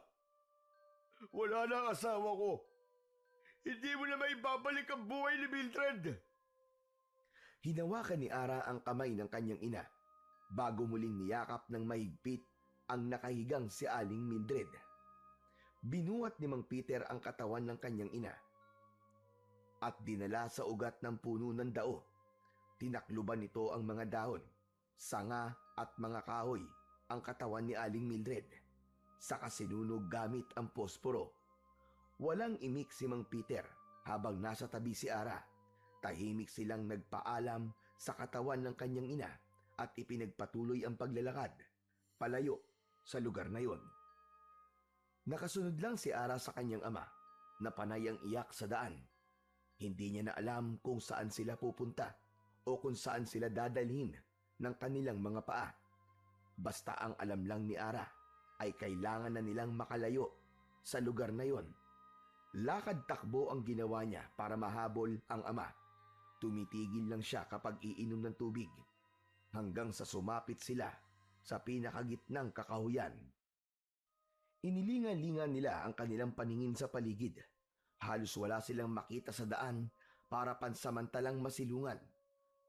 Speaker 1: Wala na ang asawa ko. Hindi mo na maibabalik ang buhay ni Mildred.
Speaker 3: Hinawakan ni Ara ang kamay ng kanyang ina bago muling niyakap ng mahigpit ang nakahigang si Aling Mildred. Binuhat ni Mang Peter ang katawan ng kanyang ina at dinala sa ugat ng puno ng dao. Tinakluban nito ang mga dahon, sanga at mga kahoy ang katawan ni Aling Mildred. Saka sinunog gamit ang posporo. Walang imik si Mang Peter habang nasa tabi si Ara. Tahimik silang nagpaalam sa katawan ng kanyang ina at ipinagpatuloy ang paglalakad palayo sa lugar na yon. Nakasunod lang si Ara sa kanyang ama na panay ang iyak sa daan. Hindi niya na alam kung saan sila pupunta o kung saan sila dadalhin ng kanilang mga paa. Basta ang alam lang ni Ara ay kailangan na nilang makalayo sa lugar na yon. Lakad takbo ang ginawa niya para mahabol ang ama. Tumitigil lang siya kapag iinom ng tubig hanggang sa sumapit sila sa pinakagitnang kakahuyan. Inilingan-lingan nila ang kanilang paningin sa paligid. Halos wala silang makita sa daan para pansamantalang masilungan.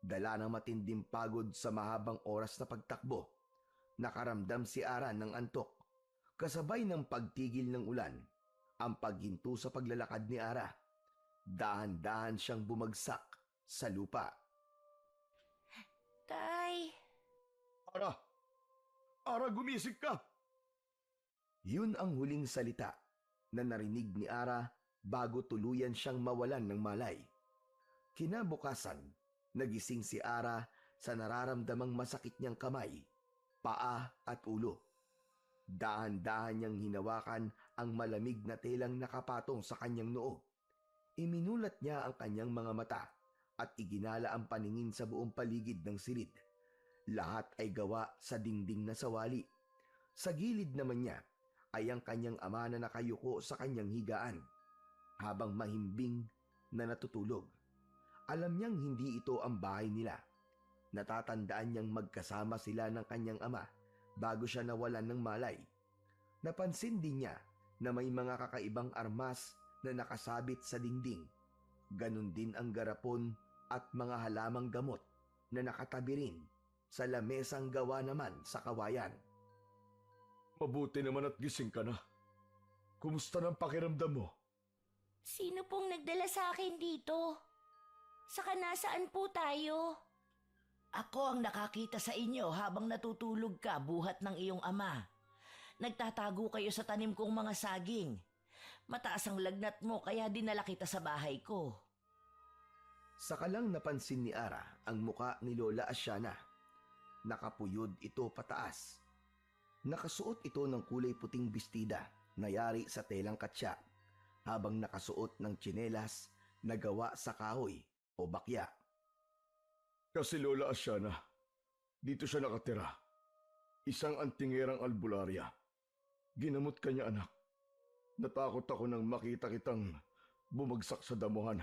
Speaker 3: Dala ng matinding pagod sa mahabang oras na pagtakbo, nakaramdam si Ara ng antok. Kasabay ng pagtigil ng ulan, ang paghinto sa paglalakad ni Ara. Dahan-dahan siyang bumagsak sa lupa.
Speaker 2: Tay,
Speaker 1: Ara! Ara, gumising ka!
Speaker 3: Yun ang huling salita na narinig ni Ara bago tuluyan siyang mawalan ng malay. Kinabukasan, nagising si Ara sa nararamdamang masakit niyang kamay, paa at ulo. Dahan-dahan niyang hinawakan ang malamig na telang nakapatong sa kanyang noo. Iminulat niya ang kanyang mga mata at iginala ang paningin sa buong paligid ng silid. Lahat ay gawa sa dingding na sawali. Sa gilid naman niya ay ang kanyang ama na nakayuko sa kanyang higaan habang mahimbing na natutulog. Alam niyang hindi ito ang bahay nila. Natatandaan niyang magkasama sila ng kanyang ama bago siya nawalan ng malay. Napansin din niya na may mga kakaibang armas na nakasabit sa dingding. Ganon din ang garapon at mga halamang gamot na nakatabi rin sa lamesang gawa naman sa kawayan.
Speaker 1: Mabuti naman at gising ka na. Kumusta ng pakiramdam mo?
Speaker 2: Sino pong nagdala sa akin dito? Saka nasaan po tayo? Ako ang nakakita sa inyo habang natutulog ka buhat ng iyong ama. Nagtatago kayo sa tanim kong mga saging. Mataas ang lagnat mo kaya dinala kita sa bahay ko.
Speaker 3: Saka lang napansin ni Ara ang muka ni Lola Asyana. Nakapuyod ito pataas. Nakasuot ito ng kulay puting bestida na yari sa telang katsa, habang nakasuot ng tsinelas na gawa sa kahoy o bakya.
Speaker 1: Kasi Lola Asyana, dito siya nakatira. Isang antingerang albularya. Ginamot ka niya, anak. Natakot ako nang makita kitang bumagsak sa damuhan.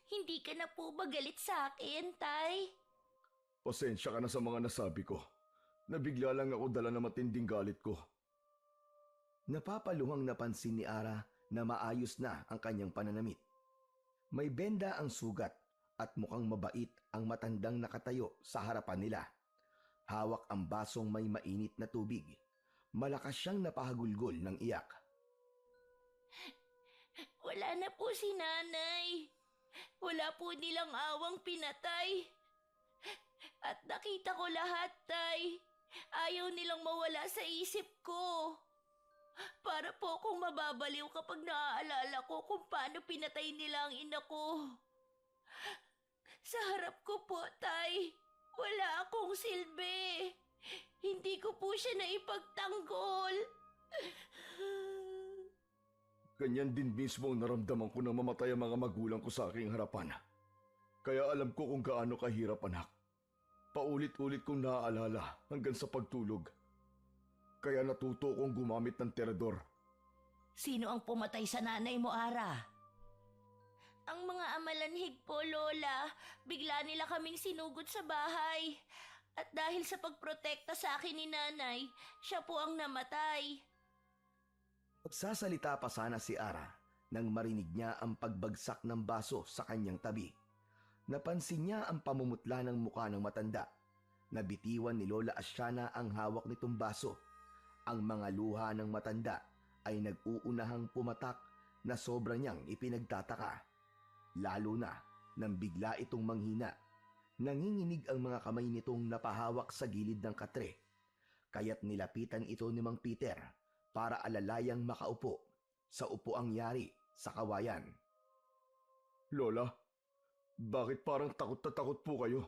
Speaker 2: Hindi ka na po ba galit sa akin, Tay?
Speaker 1: Pasensya ka na sa mga nasabi ko. Nabigla lang ako dala na matinding galit ko.
Speaker 3: Napapaluhang napansin ni Ara na maayos na ang kanyang pananamit. May benda ang sugat at mukhang mabait ang matandang nakatayo sa harapan nila. Hawak ang basong may mainit na tubig. Malakas siyang napahagulgol ng iyak.
Speaker 2: Wala na po si Nanay. Wala po nilang awang pinatay. At nakita ko lahat, Tay. Ayaw nilang mawala sa isip ko. Para po akong mababaliw kapag naaalala ko kung paano pinatay nila ang ina ko. Sa harap ko po, Tay, wala akong silbi. Hindi ko po siya naipagtanggol.
Speaker 1: Ganyan din mismo ang naramdaman ko nang mamatay ang mga magulang ko sa aking harapan. Kaya alam ko kung gaano kahirap, anak. Paulit-ulit kong naaalala hanggang sa pagtulog. Kaya natuto kong gumamit ng terador.
Speaker 2: Sino ang pumatay sa nanay mo, Ara? Ang mga amalanhig po, Lola. Bigla nila kaming sinugod sa bahay. At dahil sa pagprotekta sa akin ni Nanay, siya po ang namatay.
Speaker 3: Magsasalita pa sana si Ara nang marinig niya ang pagbagsak ng baso sa kanyang tabi. Napansin niya ang pamumutla ng muka ng matanda. Nabitiwan ni Lola Asyana ang hawak nitong baso. Ang mga luha ng matanda ay nag-uunahang pumatak na sobra niyang ipinagtataka. Lalo na nang bigla itong manghina. Nanginginig ang mga kamay nitong napahawak sa gilid ng katre. Kaya't nilapitan ito ni Mang Peter para alalayang makaupo sa upuang yari sa kawayan.
Speaker 1: Lola, bakit parang takot na takot po kayo?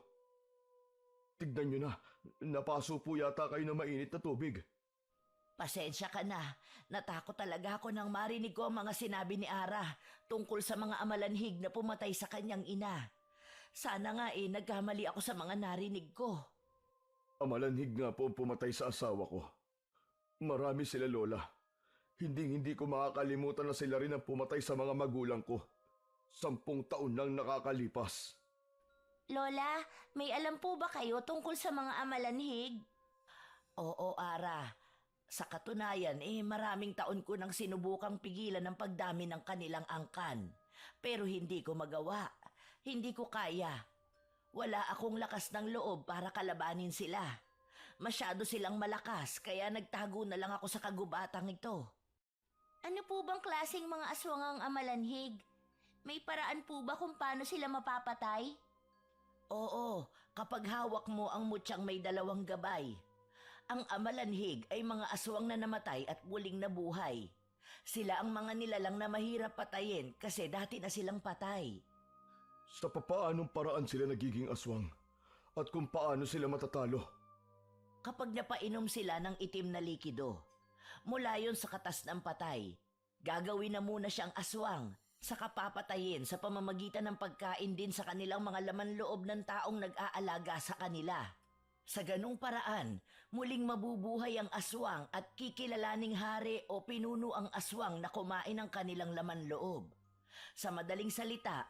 Speaker 1: Tignan niyo na, napaso po yata kayo ng mainit na tubig.
Speaker 2: Pasensya ka na. Natakot talaga ako nang marinig ko ang mga sinabi ni Ara tungkol sa mga amalanhig na pumatay sa kanyang ina. Sana nga nagkamali ako sa mga narinig ko.
Speaker 1: Amalanhig nga po ang pumatay sa asawa ko. Marami sila, Lola. Hindi ko makakalimutan na sila rin ang pumatay sa mga magulang ko. 10 taon nang nakakalipas.
Speaker 2: Lola, may alam po ba kayo tungkol sa mga amalanhig? Oo, Ara. Sa katunayan, maraming taon ko nang sinubukang pigilan ang pagdami ng kanilang angkan. Pero hindi ko magawa. Hindi ko kaya. Wala akong lakas ng loob para kalabanin sila. Masyado silang malakas kaya nagtago na lang ako sa kagubatang ito. Ano po bang klaseng mga aswang ang amalanhig? May paraan po ba kung paano sila mapapatay? Oo, kapag hawak mo ang mutyang may 2 gabay. Ang amalanhig ay mga aswang na namatay at muling nabuhay. Sila ang mga nilalang na mahirap patayin kasi dati na silang patay.
Speaker 1: Sa papaanong paraan sila nagiging aswang? At kung paano sila matatalo?
Speaker 2: Kapag napainom sila ng itim na likido, mula yon sa katas ng patay, gagawin na muna siyang aswang, saka papatayin sa pamamagitan ng pagkain din sa kanilang mga laman loob ng taong nag-aalaga sa kanila. Sa ganung paraan, muling mabubuhay ang aswang at kikilalaning hari o pinuno ang aswang na kumain ng kanilang laman loob. Sa madaling salita,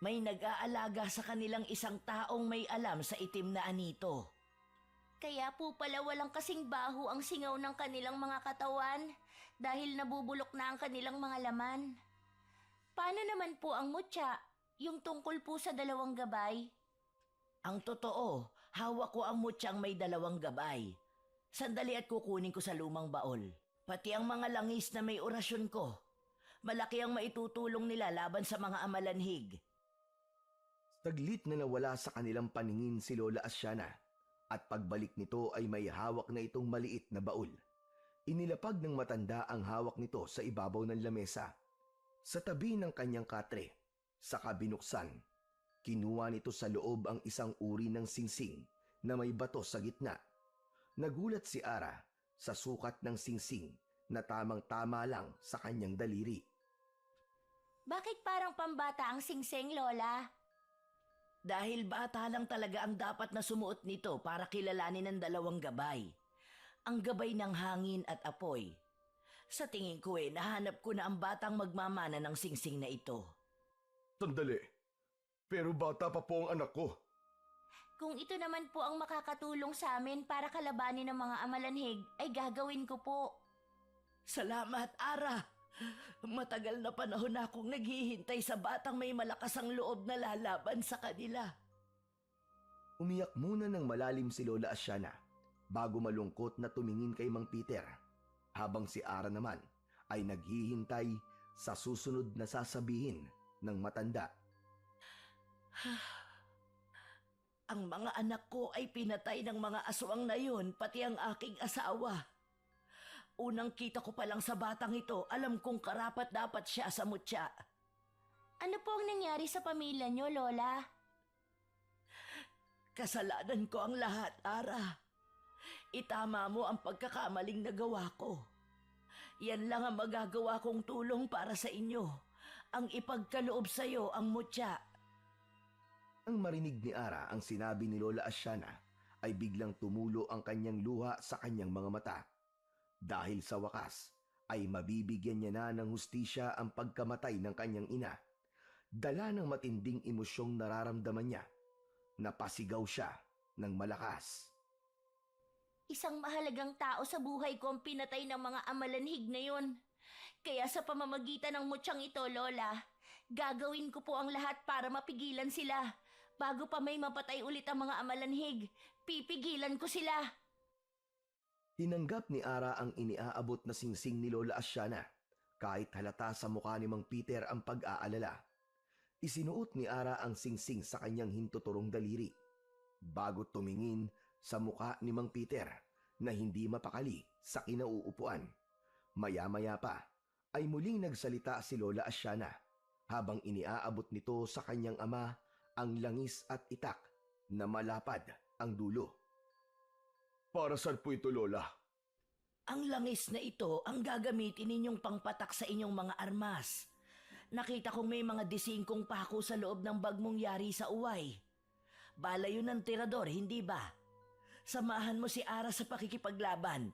Speaker 2: may nag-aalaga sa kanilang isang taong may alam sa itim na anito. Kaya po pala walang kasing baho ang singaw ng kanilang mga katawan dahil nabubulok na ang kanilang mga laman. Paano naman po ang mutya, yung tungkol po sa 2 gabay? Ang totoo, hawak ko ang mutyang may 2 gabay. Sandali at kukunin ko sa lumang baol. Pati ang mga langis na may orasyon ko. Malaki ang maitutulong nila laban sa mga amalanhig.
Speaker 3: Saglit na nawala sa kanilang paningin si Lola Asyana at pagbalik nito ay may hawak na itong maliit na baul. Inilapag ng matanda ang hawak nito sa ibabaw ng lamesa. Sa tabi ng kanyang katre, saka binuksan. Kinuha nito sa loob ang isang uri ng singsing na may bato sa gitna. Nagulat si Ara sa sukat ng singsing na tamang-tama lang sa kanyang daliri.
Speaker 4: Bakit parang pambata ang singsing, Lola?
Speaker 2: Dahil bata lang talaga ang dapat na sumuot nito para kilalanin ng dalawang gabay. Ang gabay ng hangin at apoy. Sa tingin ko nahanap ko na ang batang magmamana ng singsing na ito.
Speaker 1: Sandali. Pero bata pa po ang anak ko.
Speaker 4: Kung ito naman po ang makakatulong sa amin para kalabanin ng mga amalanhig, ay gagawin ko po.
Speaker 2: Salamat, Ara! Matagal na panahon na akong naghihintay sa batang may malakas ang loob na lalaban sa kanila.
Speaker 3: Umiyak muna ng malalim si Lola Asyana bago malungkot na tumingin kay Mang Peter, habang si Ara naman ay naghihintay sa susunod na sasabihin ng matanda.
Speaker 2: Ang mga anak ko ay pinatay ng mga aswang na yun, pati ang aking asawa. Unang kita ko pa lang sa batang ito, alam kong karapat dapat siya sa mutya.
Speaker 4: Ano po ang nangyari sa pamilya niyo, Lola?
Speaker 2: Kasalanan ko ang lahat, Ara. Itama mo ang pagkakamaling nagawa ko. Yan lang ang magagawa kong tulong para sa inyo. Ang ipagkaloob sa iyo ang mutya.
Speaker 3: Ang marinig ni Ara ang sinabi ni Lola Asyana ay biglang tumulo ang kanyang luha sa kanyang mga mata. Dahil sa wakas ay mabibigyan niya na ng hustisya ang pagkamatay ng kanyang ina. Dala ng matinding emosyong nararamdaman niya, napasigaw siya ng malakas.
Speaker 4: Isang mahalagang tao sa buhay ko ang pinatay ng mga amalanhig na yun. Kaya sa pamamagitan ng mutsyang ito, Lola, gagawin ko po ang lahat para mapigilan sila. Bago pa may mapatay ulit ang mga amalanhig, pipigilan ko sila.
Speaker 3: Tinanggap ni Ara ang iniaabot na singsing ni Lola Asyana kahit halata sa mukha ni Mang Peter ang pag-aalala. Isinuot ni Ara ang singsing sa kanyang hintuturong daliri bago tumingin sa mukha ni Mang Peter na hindi mapakali sa kinauupuan. Maya-maya pa ay muling nagsalita si Lola Asyana habang iniaabot nito sa kanyang ama ang langis at itak na malapad ang dulo.
Speaker 1: Para saan po ito, Lola?
Speaker 2: Ang langis na ito ang gagamitin ninyong pangpatak sa inyong mga armas. Nakita kong may mga disingkong pako sa loob ng bag mong yari sa uway. Bala yun ng tirador, hindi ba? Samahan mo si Ara sa pakikipaglaban.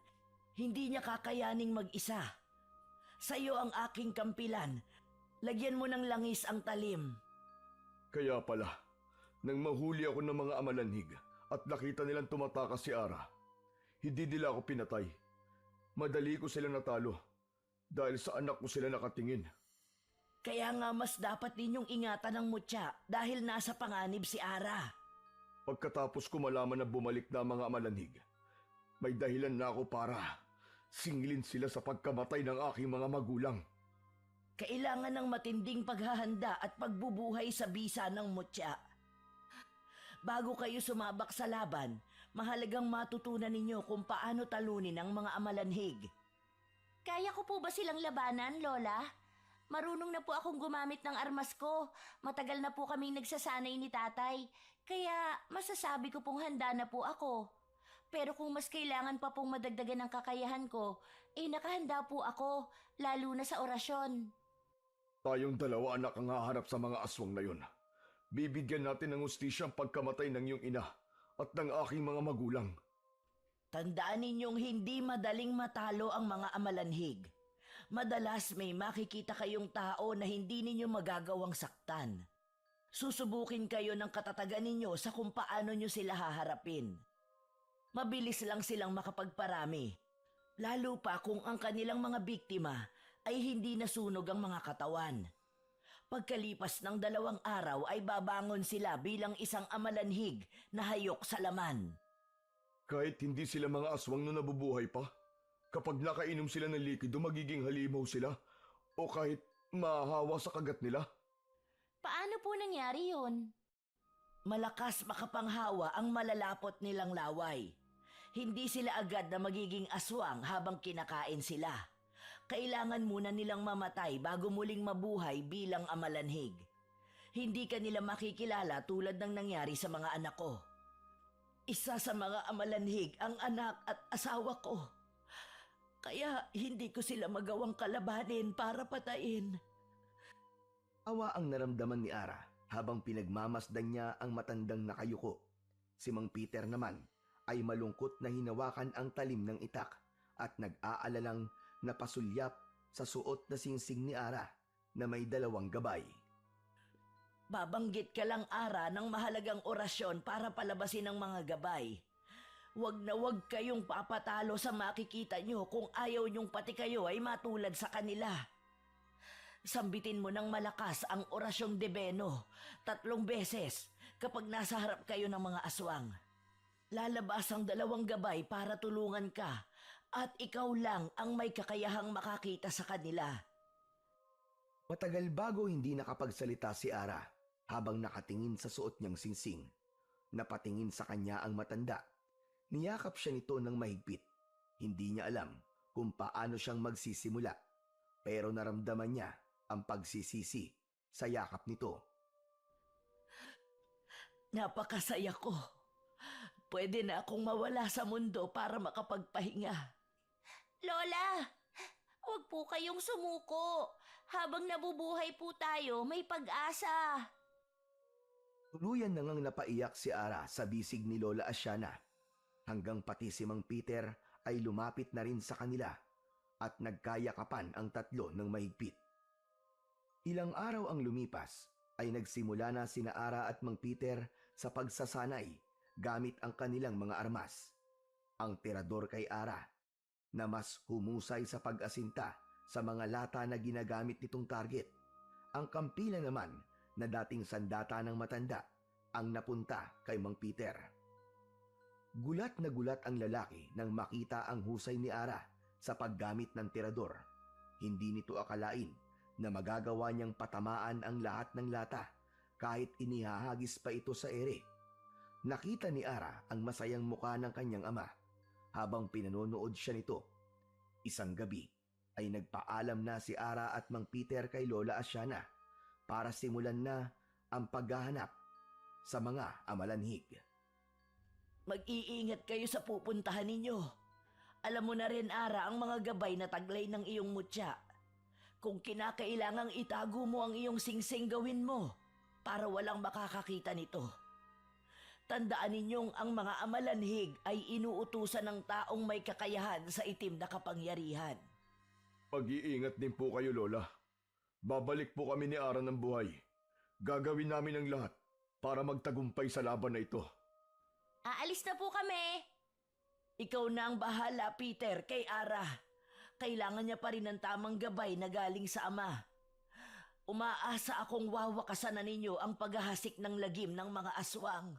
Speaker 2: Hindi niya kakayaning mag-isa. Sa iyo ang aking kampilan. Lagyan mo ng langis ang talim.
Speaker 1: Kaya pala, nang mahuli ako ng mga amalanhig at nakita nilang tumatakas si Ara, hindi nila ako pinatay. Madali ko sila natalo dahil sa anak ko sila nakatingin.
Speaker 2: Kaya nga mas dapat ninyong ingatan ang mutya dahil nasa panganib si Ara.
Speaker 1: Pagkatapos ko malaman na bumalik na ang mga amalanhig, may dahilan na ako para singilin sila sa pagkamatay ng aking mga magulang.
Speaker 2: Kailangan ng matinding paghahanda at pagbubuhay sa bisa ng mutya. Bago kayo sumabak sa laban, mahalagang matutunan ninyo kung paano talunin ang mga amalanhig.
Speaker 4: Kaya ko po ba silang labanan, Lola? Marunong na po akong gumamit ng armas ko. Matagal na po kaming nagsasanay ni tatay. Kaya masasabi ko pong handa na po ako. Pero kung mas kailangan pa pong madagdagan ng kakayahan ko, nakahanda po ako, lalo na sa orasyon.
Speaker 1: Tayong dalawa anak ang haharap sa mga aswang na yun. Bibigyan natin ng hustisya ang pagkamatay ng iyong ina at ng aking mga magulang.
Speaker 2: Tandaan ninyong hindi madaling matalo ang mga amalanhig. Madalas may makikita kayong tao na hindi ninyo magagawang saktan. Susubukin kayo ng katatagan ninyo sa kung paano nyo sila haharapin. Mabilis lang silang makapagparami, lalo pa kung ang kanilang mga biktima ay hindi nasunog ang mga katawan. Pagkalipas ng 2 araw ay babangon sila bilang isang amalanhig na hayok sa laman.
Speaker 1: Kahit hindi sila mga aswang na nabubuhay pa, Kapag nakainom sila ng likido, magiging halimaw sila o kahit mahahawa sa kagat nila.
Speaker 4: Paano po nangyari yun?
Speaker 2: Malakas makapanghawa ang malalapot nilang laway. Hindi sila agad na magiging aswang habang kinakain sila. Kailangan muna nilang mamatay bago muling mabuhay bilang amalanhig. Hindi ka nila makikilala tulad ng nangyari sa mga anak ko. Isa sa mga amalanhig ang anak at asawa ko. Kaya hindi ko sila magawang kalabanin para patayin.
Speaker 3: Awa ang naramdaman ni Ara habang pinagmamasdan niya ang matandang nakayuko. Si Mang Peter naman ay malungkot na hinawakan ang talim ng itak at nag-aalalang napasulyap sa suot na singsing ni Ara na may 2 gabay.
Speaker 2: Babanggit ka lang, Ara, ng mahalagang orasyon para palabasin ang mga gabay. Wag na wag kayong papatalo sa makikita nyo kung ayaw nyong pati kayo ay matulad sa kanila. Sambitin mo ng malakas ang orasyong debeno 3 beses kapag nasa harap kayo ng mga aswang. Lalabas ang 2 gabay para tulungan ka at ikaw lang ang may kakayahang makakita sa kanila.
Speaker 3: Matagal bago hindi nakapagsalita si Ara habang nakatingin sa suot niyang singsing. Napatingin sa kanya ang matanda. Niyakap siya nito ng mahigpit. Hindi niya alam kung paano siyang magsisimula. Pero naramdaman niya ang pagsisisi sa yakap nito.
Speaker 2: Napakasaya ko. Pwede na akong mawala sa mundo para makapagpahinga.
Speaker 4: Lola, huwag po kayong sumuko. Habang nabubuhay po tayo, may pag-asa.
Speaker 3: Tuluyan na ngang napaiyak si Ara sa bisig ni Lola Asiana. Hanggang pati si Mang Peter ay lumapit na rin sa kanila at nagkayakapan ang 3 ng mahigpit. Ilang araw ang lumipas ay nagsimula na sina Ara at Mang Peter sa pagsasanay gamit ang kanilang mga armas. Ang tirador kay Ara na mas humusay sa pag-asinta sa mga lata na ginagamit nitong target. Ang kampila naman na dating sandata ng matanda ang napunta kay Mang Peter. Gulat na gulat ang lalaki nang makita ang husay ni Ara sa paggamit ng tirador. Hindi nito akalain na magagawa niyang patamaan ang lahat ng lata kahit inihahagis pa ito sa ere. Nakita ni Ara ang masayang muka ng kanyang ama habang pinanonood siya nito. Isang gabi ay nagpaalam na si Ara at Mang Peter kay Lola Asiana para simulan na ang paghahanap sa mga amalanhig.
Speaker 2: Mag-iingat kayo sa pupuntahan ninyo. Alam mo na rin, Ara, ang mga gabay na taglay ng iyong mutya. Kung kinakailangang itago mo ang iyong singsing, gawin mo para walang makakakita nito. Tandaan ninyong ang mga amalanhig ay inuutusan ng taong may kakayahan sa itim na kapangyarihan.
Speaker 1: Mag-iingat din po kayo, Lola. Babalik po kami ni Ara ng buhay. Gagawin namin ang lahat para magtagumpay sa laban na ito.
Speaker 4: Aalis na po kami.
Speaker 2: Ikaw na ang bahala, Peter, kay Ara. Kailangan niya pa rin ng tamang gabay na galing sa ama. Umaasa akong wawakasan na ninyo ang paghahasik ng lagim ng mga aswang.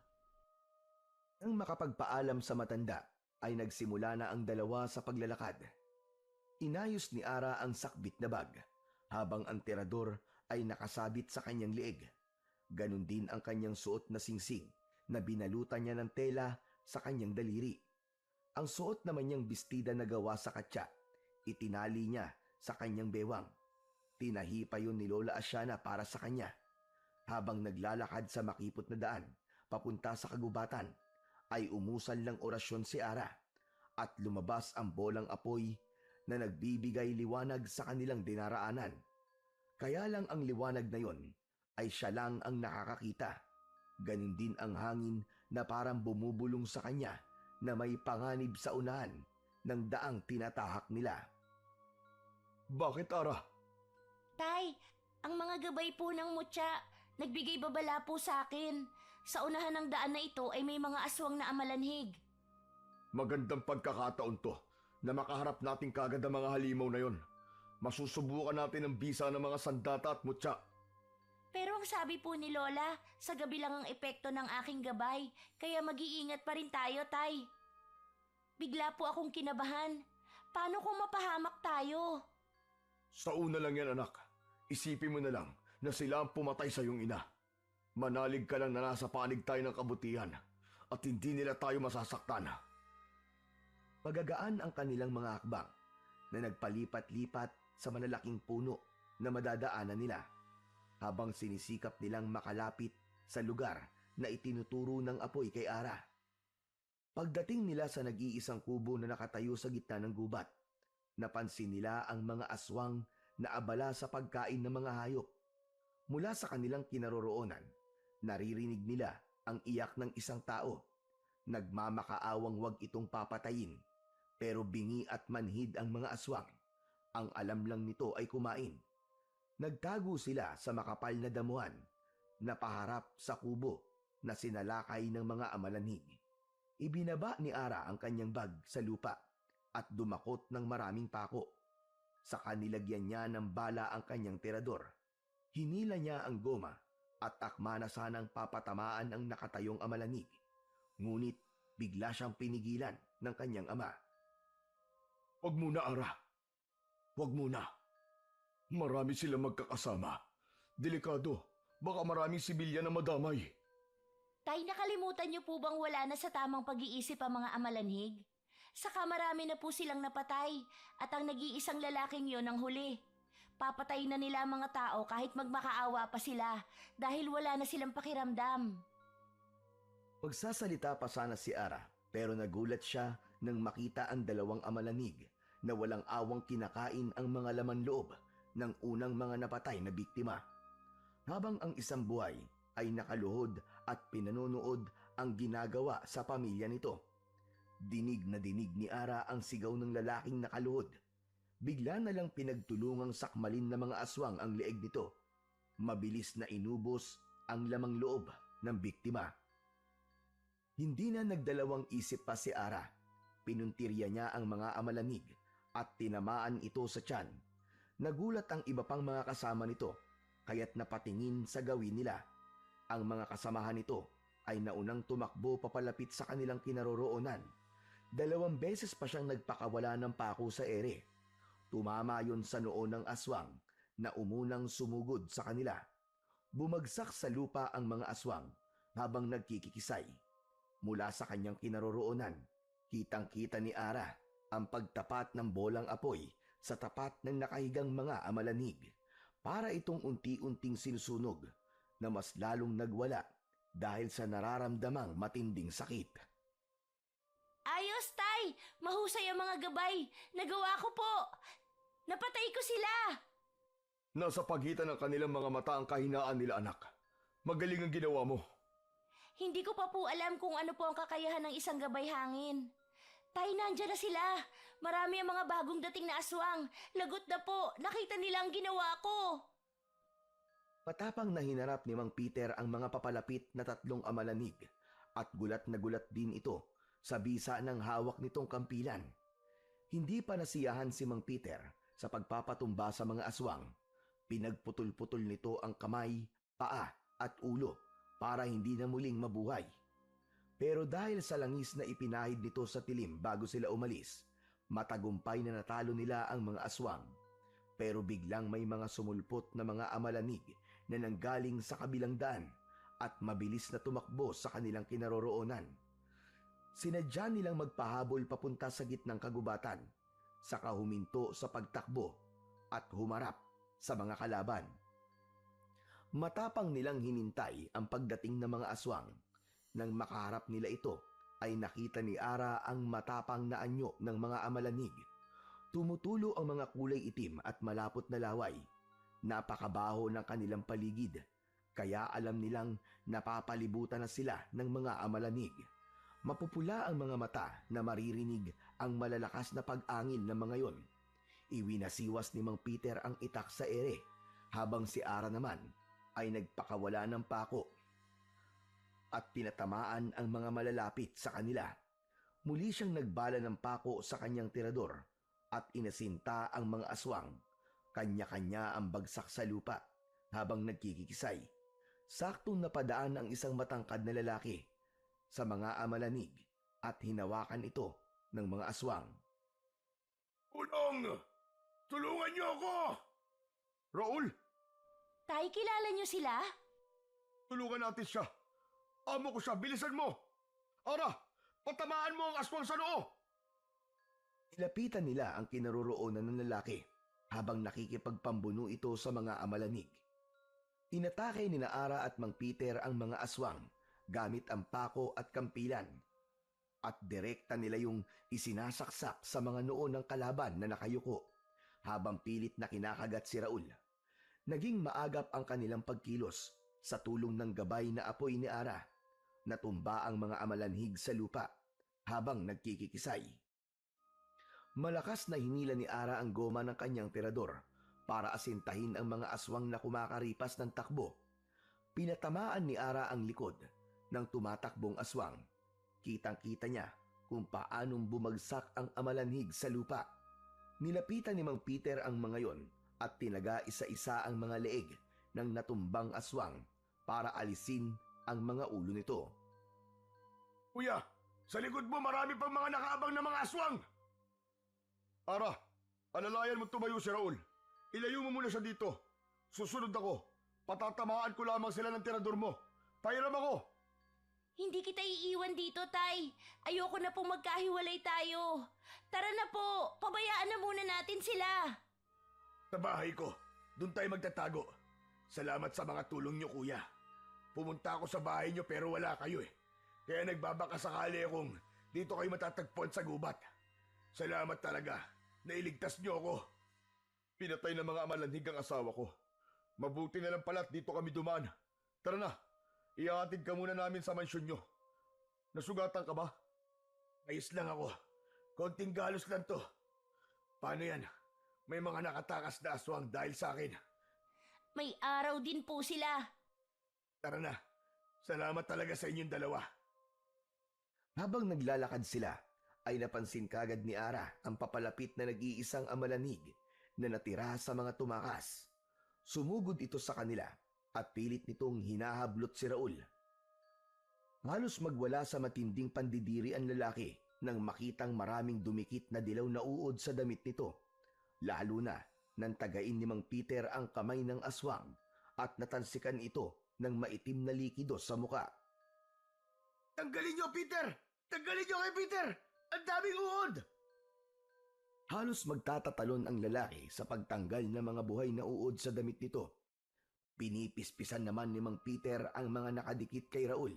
Speaker 3: Nang makapagpaalam sa matanda, ay nagsimula na ang 2 sa paglalakad. Inayos ni Ara ang sakbit na bag, habang ang tirador ay nakasabit sa kanyang liig. Ganon din ang kanyang suot na singsing na binalutan niya ng tela sa kanyang daliri. Ang suot naman niyang bestida na gawa sa katsa, itinali niya sa kanyang bewang. Tinahi pa yun ni Lola Asiana para sa kanya. Habang naglalakad sa makipot na daan, papunta sa kagubatan, ay umusal ng orasyon si Ara at lumabas ang bolang apoy na nagbibigay liwanag sa kanilang dinaraanan. Kaya lang ang liwanag na yon ay siya lang ang nakakakita. Ganon din ang hangin na parang bumubulong sa kanya na may panganib sa unahan ng daang tinatahak nila.
Speaker 1: Bakit, Ara?
Speaker 4: Tay, ang mga gabay po ng mutya, nagbigay babala po sa akin. Sa unahan ng daan na ito ay may mga aswang na amalanhig.
Speaker 1: Magandang pagkakataon to na makaharap natin kagad ang mga halimaw na yon. Masusubukan natin ang bisa ng mga sandata at mutya.
Speaker 4: Pero ang sabi po ni Lola, sa gabi lang ang epekto ng aking gabay, kaya mag-iingat pa rin tayo, Tay. Bigla po akong kinabahan. Paano kung mapahamak tayo?
Speaker 1: Sa una lang yan, anak. Isipin mo na lang na sila ang pumatay sa iyong ina. Manalig ka lang na nasa panig tayo ng kabutihan at hindi nila tayo masasaktan.
Speaker 3: Magagaan ang kanilang mga hakbang na nagpalipat-lipat sa malalaking puno na madadaanan nila habang sinisikap nilang makalapit sa lugar na itinuturo ng apoy kay Ara. Pagdating nila sa nag-iisang kubo na nakatayo sa gitna ng gubat, napansin nila ang mga aswang na abala sa pagkain ng mga hayop. Mula sa kanilang kinaroroonan, naririnig nila ang iyak ng isang tao. Nagmamakaawang wag itong papatayin, pero bingi at manhid ang mga aswang. Ang alam lang nito ay kumain. Nagtago sila sa makapal na damuhan na paharap sa kubo na sinalakay ng mga amalanhig. Ibinaba ni Ara ang kanyang bag sa lupa at dumakot ng maraming pako. Saka nilagyan niya ng bala ang kanyang tirador. Hinila niya ang goma at akma na sanang papatamaan ang nakatayong amalanhig. Ngunit bigla siyang pinigilan ng kanyang ama.
Speaker 1: Huwag muna, Ara. Huwag muna. Marami silang magkakasama. Delikado. Baka maraming sibilyan na madamay.
Speaker 4: Tay, nakalimutan niyo po bang wala na sa tamang pag-iisip ang mga amalanhig? Saka marami na po silang napatay at ang nag-iisang lalaking yon ang huli. Papatayin na nila ang mga tao kahit magmakaawa pa sila dahil wala na silang pakiramdam.
Speaker 3: Magsasalita pa sana si Ara pero nagulat siya nang makita ang dalawang amalanhig na walang awang kinakain ang mga laman loob ng unang mga napatay na biktima. Habang ang isang buhay ay nakaluhod at pinanonood ang ginagawa sa pamilya nito. Dinig na dinig ni Ara ang sigaw ng lalaking nakaluhod. Bigla na lang pinagtulungang sakmalin ng mga aswang ang leeg nito. Mabilis na inubos ang lamang loob ng biktima. Hindi na nagdalawang isip pa si Ara. Pinuntirya niya ang mga amalanhig at tinamaan ito sa tiyan. Nagulat ang iba pang mga kasama nito kaya't napatingin sa gawin nila. Ang mga kasamahan nito ay naunang tumakbo papalapit sa kanilang kinaroroonan. 2 beses pa siyang nagpakawala ng pako sa ere. Tumama yon sa noo ng aswang na umunang sumugod sa kanila. Bumagsak sa lupa ang mga aswang habang nagkikikisay. Mula sa kanyang kinaroroonan, kitang-kita ni Ara ang pagtapat ng bolang apoy sa tapat ng nakahigang mga amalanhig. Para itong unti-unting sinusunog na mas lalong nagwala dahil sa nararamdamang matinding sakit.
Speaker 4: Ayos, Tay! Mahusay ang mga gabay! Nagawa ko po! Napatay ko sila!
Speaker 1: Nasa pagitan ng kanilang mga mata ang kahinaan nila, anak. Magaling ang ginawa mo.
Speaker 4: Hindi ko pa po alam kung ano po ang kakayahan ng isang gabay hangin. Tay, nandyan na sila. Marami ang mga bagong dating na aswang. Lagot na po. Nakita nila ang ginawa ko.
Speaker 3: Matapang na hinarap ni Mang Peter ang mga papalapit na 3 amalanhig at gulat na gulat din ito sa bisa ng hawak nitong kampilan. Hindi pa nasiyahan si Mang Peter sa pagpapatumba sa mga aswang. Pinagputol-putol nito ang kamay, paa at ulo para hindi na muling mabuhay. Pero dahil sa langis na ipinahid nito sa tilim bago sila umalis, matagumpay na natalo nila ang mga aswang. Pero biglang may mga sumulpot na mga amalanhig na nanggaling sa kabilang daan at mabilis na tumakbo sa kanilang kinaroroonan. Sinadya nilang magpahabol papunta sa gitnang kagubatan, saka huminto sa pagtakbo at humarap sa mga kalaban. Matapang nilang hinintay ang pagdating ng mga aswang. Nang makaharap nila ito, ay nakita ni Ara ang matapang na anyo ng mga amalanhig. Tumutulo ang mga kulay itim at malapot na laway. Napakabaho ng kanilang paligid, kaya alam nilang napapalibutan na sila ng mga amalanhig. Mapupula ang mga mata na maririnig ang malalakas na pag-angin ng mga yon. Iwinasiwas ni Mang Peter ang itak sa ere, habang si Ara naman ay nagpakawala ng pako at pinatamaan ang mga malalapit sa kanila. Muli siyang nagbala ng pako sa kanyang tirador at inasinta ang mga aswang. Kanya-kanya ang bagsak sa lupa habang nagkikisay. Saktong napadaan ang isang matangkad na lalaki sa mga amalanhig at hinawakan ito ng mga aswang.
Speaker 1: Ulong! Tulungan niyo ako! Raul,
Speaker 4: Tay, kilala niyo sila?
Speaker 1: tulungan natin siya. Amo ko siya, bilisan mo! Ara, patamaan mo ang aswang sa noo!
Speaker 3: Nilapitan nila ang kinaroroonan ng lalaki habang nakikipagpambuno ito sa mga amalanig. Inatake ni Ara at Mang Peter ang mga aswang gamit ang pako at kampilan at direkta nila yung isinasaksak sa mga noo ng kalaban na nakayuko habang pilit na kinakagat si Raul. Naging maagap ang kanilang pagkilos sa tulong ng gabay na apoy ni Ara. Natumba ang mga amalanhig sa lupa habang nagkikikisay. Malakas na hinila ni Ara ang goma ng kanyang tirador para asintahin ang mga aswang na kumakaripas ng takbo. Pinatamaan ni Ara ang likod ng tumatakbong aswang. Kitang-kita niya kung paanong bumagsak ang amalanhig sa lupa. Nilapitan ni Mang Peter ang mga yon at tinaga isa-isa ang mga leeg ng natumbang aswang para alisin ang mga ulo nito.
Speaker 1: Kuya, sa likod mo marami pang mga nakaabang na mga aswang! Ara, alalayan mo tumayo si Raul. Ilayo mo muna siya dito. Susunod ako. Patatamaan ko lamang sila ng tirador mo. Pahiram ako.
Speaker 4: Hindi kita iiwan dito, Tay. Ayoko na pong magkahiwalay tayo. Tara na po, pabayaan na muna natin sila.
Speaker 1: Sa bahay ko, doon tayo magtatago. Salamat sa mga tulong niyo, kuya. Pumunta ako sa bahay niyo pero wala kayo eh. Kaya nagbabaka sakali akong dito kayo matatagpuan sa gubat. Salamat talaga. Nailigtas niyo ako. Pinatay ng mga amalanhig ang asawa ko. Mabuti na lang pala't dito kami dumaan. Tara na, ihahatid ka muna namin sa mansyon niyo. Nasugatan ka ba? Ayos lang ako. Konting galos lang to. Paano yan? May mga nakatakas na aswang dahil sa akin.
Speaker 4: May araw din po sila.
Speaker 1: Tara na. Salamat talaga sa inyong dalawa.
Speaker 3: Habang naglalakad sila, ay napansin kagad ni Ara ang papalapit na nag-iisang amalanig na natira sa mga tumakas. Sumugod ito sa kanila at pilit nitong hinahablot si Raul. Halos magwala sa matinding pandidiri ang lalaki nang makitang maraming dumikit na dilaw na uod sa damit nito. Lalo na nang tagain ni Mang Peter ang kamay ng aswang at natansikan ito ng maitim na likido sa muka.
Speaker 1: Tanggalin niyo, Peter! Tanggalin niyo kay Peter! Ang daming uod!
Speaker 3: Halos magtatatalon ang lalaki sa pagtanggal ng mga buhay na uod sa damit nito. Pinipispisan naman ni Mang Peter ang mga nakadikit kay Raul.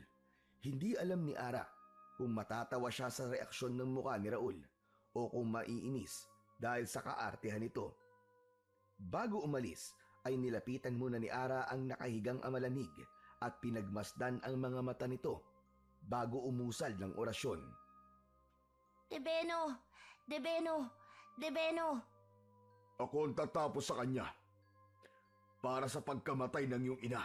Speaker 3: Hindi alam ni Ara kung matatawa siya sa reaksyon ng muka ni Raul o kung maiinis dahil sa kaartehan nito. Bago umalis ay nilapitan muna ni Ara ang nakahigang amalanig at pinagmasdan ang mga mata nito bago umusal ng orasyon.
Speaker 4: Debeno! Debeno! Debeno!
Speaker 1: Ako ang tatapos sa kanya para sa pagkamatay ng iyong ina.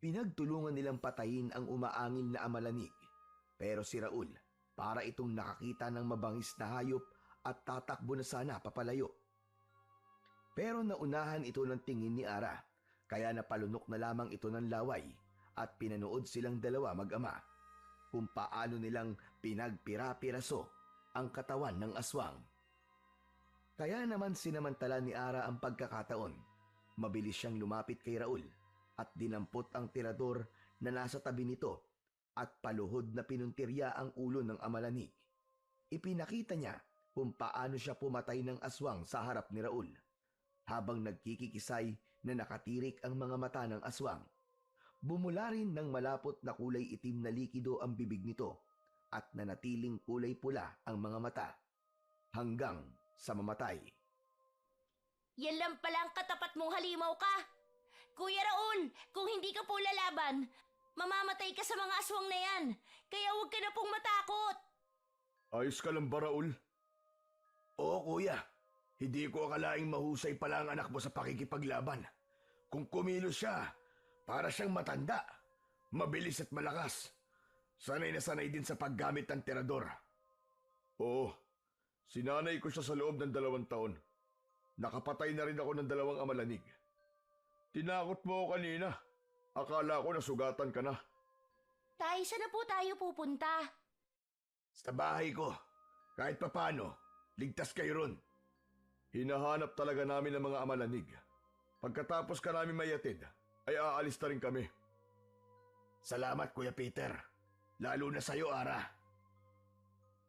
Speaker 3: Pinagtulungan nilang patayin ang umaangil na amalanig, pero si Raul, para itong nakakita ng mabangis na hayop at tatakbo na sana papalayo. Pero naunahan ito ng tingin ni Ara, kaya napalunok na lamang ito ng laway at pinanood silang dalawa mag-ama kung paano nilang pinagpira-piraso ang katawan ng aswang. Kaya naman sinamantala ni Ara ang pagkakataon. Mabilis siyang lumapit kay Raul at dinampot ang tirador na nasa tabi nito at paluhod na pinuntirya ang ulo ng amalanig. Ipinakita niya kung paano siya pumatay ng aswang sa harap ni Raul. Habang nagkikikisay na nakatirik ang mga mata ng aswang, bumula rin ng malapot na kulay itim na likido ang bibig nito at nanatiling kulay pula ang mga mata hanggang sa mamatay.
Speaker 4: Yan lang pala ang katapat mong halimaw ka. Kuya Raul, kung hindi ka po lalaban, mamamatay ka sa mga aswang na yan. Kaya huwag ka na pong matakot.
Speaker 1: Ayos ka lang ba, Raul? Oo, kuya. Hindi ko akalaing mahusay pala ang anak mo sa pakikipaglaban. Kung kumilos siya, para siyang matanda, mabilis at malakas. Sanay na sanay din sa paggamit ng tirador. Oo, sinanay ko siya sa loob ng 2 taon. Nakapatay na rin ako ng 2 amalanig. Tinakot mo ako kanina. Akala ko nasugatan ka na.
Speaker 4: Tay, saan na po tayo pupunta?
Speaker 1: Sa bahay ko, kahit papano, Ligtas kayo ron. Hinahanap talaga namin ang mga amalanig. Pagkatapos ka namin mayatid, ay aalis na rin kami. Salamat, Kuya Peter. Lalo na sa'yo, Ara.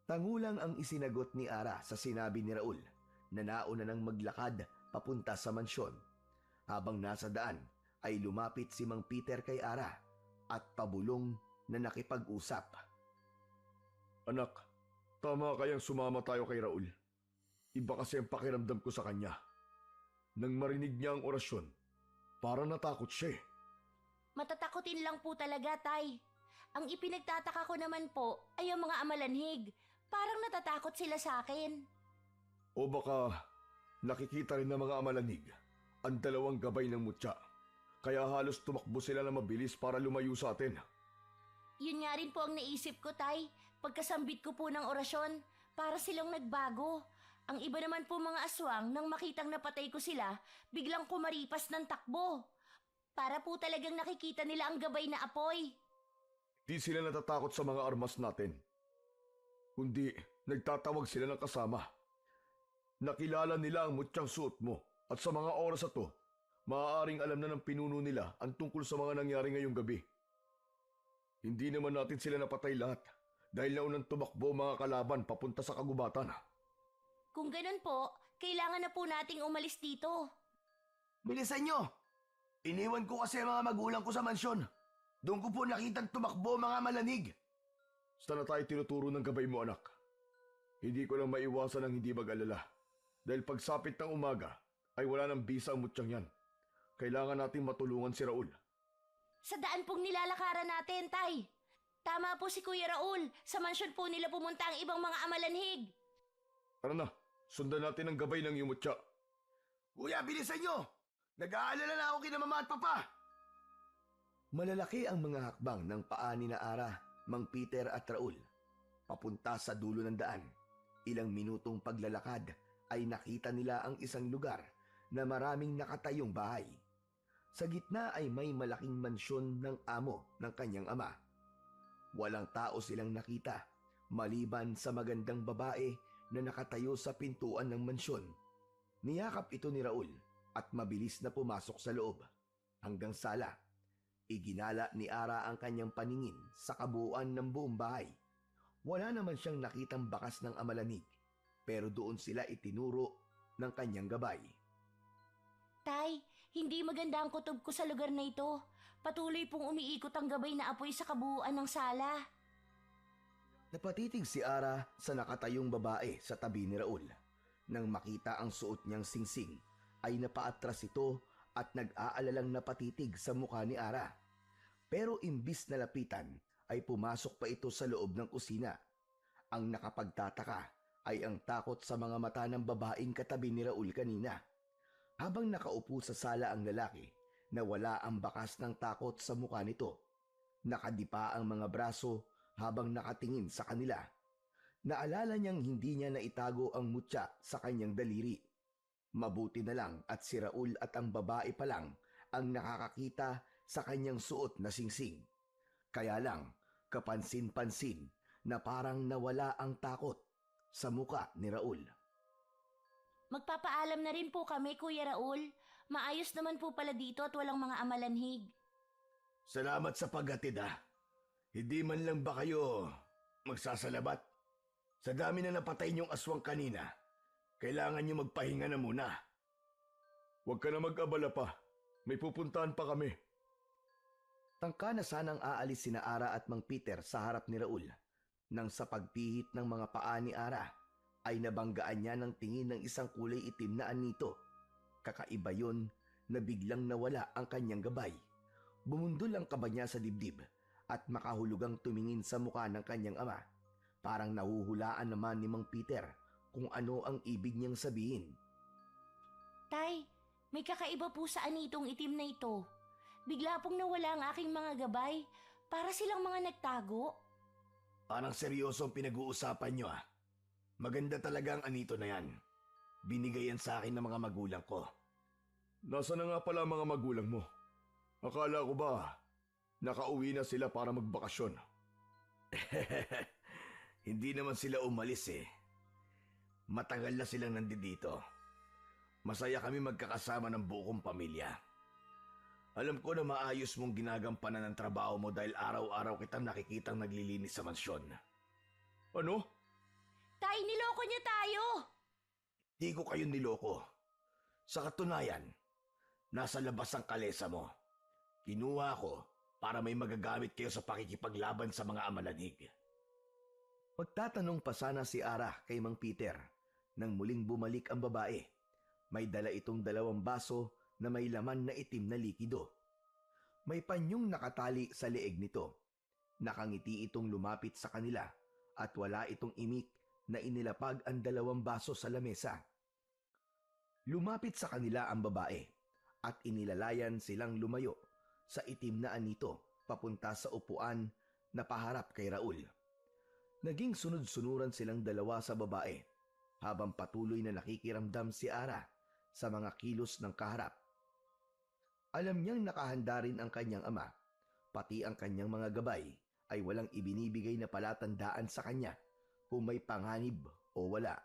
Speaker 3: Tangulang ang isinagot ni Ara sa sinabi ni Raul na nauna nang maglakad papunta sa mansyon. Habang nasa daan ay lumapit si Mang Peter kay Ara at pabulong na nakipag-usap.
Speaker 1: Anak, tama kayang sumama tayo kay Raul. Iba kasi ang pakiramdam ko sa kanya. Nang marinig niya ang orasyon, para natakot siya eh.
Speaker 4: Matatakotin lang po talaga, Tay. Ang ipinagtataka ko naman po ay ang mga amalanhig. Parang natatakot sila sa akin.
Speaker 1: O baka nakikita rin ng mga amalanig ang dalawang gabay ng mutya. Kaya halos tumakbo sila na mabilis para lumayo sa atin.
Speaker 4: Yun nga rin po ang naisip ko, Tay. Pagkasambit ko po ng orasyon, para silang nagbago. Ang iba naman po mga aswang nang makitang napatay ko sila, biglang kumaripas ng takbo. Para po talagang nakikita nila ang gabay na apoy.
Speaker 1: Di sila natatakot sa mga armas natin. Kundi nagtatawag sila ng kasama. Nakilala nila ang mutyang suot mo at sa mga oras na to, maaaring alam na ng pinuno nila ang tungkol sa mga nangyari ngayong gabi. Hindi naman natin sila napatay lahat dahil naunang tumakbo mga kalaban papunta sa kagubatan.
Speaker 4: Kung ganun po, kailangan na po nating umalis dito.
Speaker 3: Bilisan nyo! Iniwan ko kasi ang mga magulang ko sa mansyon. Doon ko po nakitang tumakbo mga malanig.
Speaker 1: Saan na tayo tinuturo ng gabay mo, anak? Hindi ko lang maiwasan ang hindi mag-alala. Dahil pagsapit ng umaga, ay wala nang bisa ang mutyang yan. Kailangan natin matulungan si Raul.
Speaker 4: Sa daan pong nilalakaran natin, Tay. Tama po si Kuya Raul. Sa mansyon po nila pumunta ang ibang mga amalanhig.
Speaker 1: Tara na, sundan natin ang gabay ng yumutya.
Speaker 3: Kuya, bilisan nyo! Nag-aalala na ako kina mama at papa! Malalaki ang mga hakbang ng paa ni na Ara, Mang Peter at Raul. Papunta sa dulo ng daan. Ilang minutong paglalakad ay nakita nila ang isang lugar na maraming nakatayong bahay. Sa gitna ay may malaking mansyon ng amo ng kanyang ama. Walang tao silang nakita, maliban sa magandang babae na nakatayo sa pintuan ng mansyon. Niyakap ito ni Raul at mabilis na pumasok sa loob. Hanggang sala, iginala ni Ara ang kanyang paningin sa kabuuan ng buong bahay. Wala naman siyang nakitang bakas ng amalanig, pero doon sila itinuro ng kanyang gabay.
Speaker 4: Tay, hindi maganda ang kutob ko sa lugar na ito. Patuloy pong umiikot ang gabay na apoy sa kabuuan ng sala.
Speaker 3: Napatitig si Ara sa nakatayong babae sa tabi ni Raul. Nang makita ang suot niyang singsing, ay napaatras ito at nag-aalalang napatitig sa mukha ni Ara. Pero imbis na lapitan, ay pumasok pa ito sa loob ng kusina. Ang nakapagtataka ay ang takot sa mga mata ng babaeng katabi ni Raul kanina. Habang nakaupo sa sala ang lalaki, nawala ang bakas ng takot sa mukha nito. Nakadipa ang mga braso habang nakatingin sa kanila. Naalala niyang hindi niya naitago ang mutya sa kanyang daliri. Mabuti na lang at si Raul at ang babae pa lang ang nakakakita sa kanyang suot na singsing. Kaya lang, kapansin-pansin na parang nawala ang takot sa muka ni Raul.
Speaker 4: Magpapaalam na rin po kami, Kuya Raul. Maayos naman po pala dito at walang mga amalanhig.
Speaker 1: Salamat sa paghatid ah. Hindi man lang ba kayo magsasalabat? Sa dami na napatay niyong aswang kanina, kailangan niyo magpahinga na muna. Huwag ka na mag-abala pa. May pupuntahan pa kami.
Speaker 3: Tangka na sanang aalis sina Ara at Mang Peter sa harap ni Raul. Nang sa pagpihit ng mga paa ni Ara, ay nabanggaan niya ng tingin ng isang kulay itim na anito. Kakaiba yun na biglang nawala ang kanyang gabay. Bumundol ang kaba niya sa dibdib at makahulugang tumingin sa mukha ng kanyang ama. Parang nahuhulaan naman ni Mang Peter kung ano ang ibig niyang sabihin.
Speaker 4: Tay, may kakaiba po sa anitong itim na ito. Bigla pong nawala ang aking mga gabay. Para silang mga nagtago.
Speaker 1: Parang seryoso ang pinag-uusapan niyo ah. Maganda talaga ang anito na yan. Binigay yan sa akin ng mga magulang ko. Nasaan na nga pala ang mga magulang mo? Akala ko ba nakauwi na sila para magbakasyon? Hindi naman sila umalis eh. Matagal na silang nandito. Masaya kami magkakasama ng buong pamilya. Alam ko na maayos mong ginagampanan ng trabaho mo dahil araw-araw kitang nakikitang naglilinis sa mansyon. Ano?
Speaker 4: Tay, niloko niya tayo!
Speaker 1: Di ko kayo niloko. Sa katunayan, nasa labas ang kalesa mo. Kinuha ko para may magagamit kayo sa pakikipaglaban sa mga amalanig.
Speaker 3: Magtatanong pa sana si Ara kay Mang Peter nang muling bumalik ang babae. May dala itong 2 baso na may laman na itim na likido. May panyong nakatali sa leeg nito. Nakangiti itong lumapit sa kanila at wala itong imik na inilapag ang 2 baso sa lamesa. Lumapit sa kanila ang babae at inilalayan silang lumayo sa itim na anito papunta sa upuan na paharap kay Raul. Naging sunod-sunuran silang 2 sa babae habang patuloy na nakikiramdam si Ara sa mga kilos ng kaharap. Alam niyang nakahanda rin ang kanyang ama, pati ang kanyang mga gabay ay walang ibinibigay na palatandaan sa kanya kung may panganib o wala.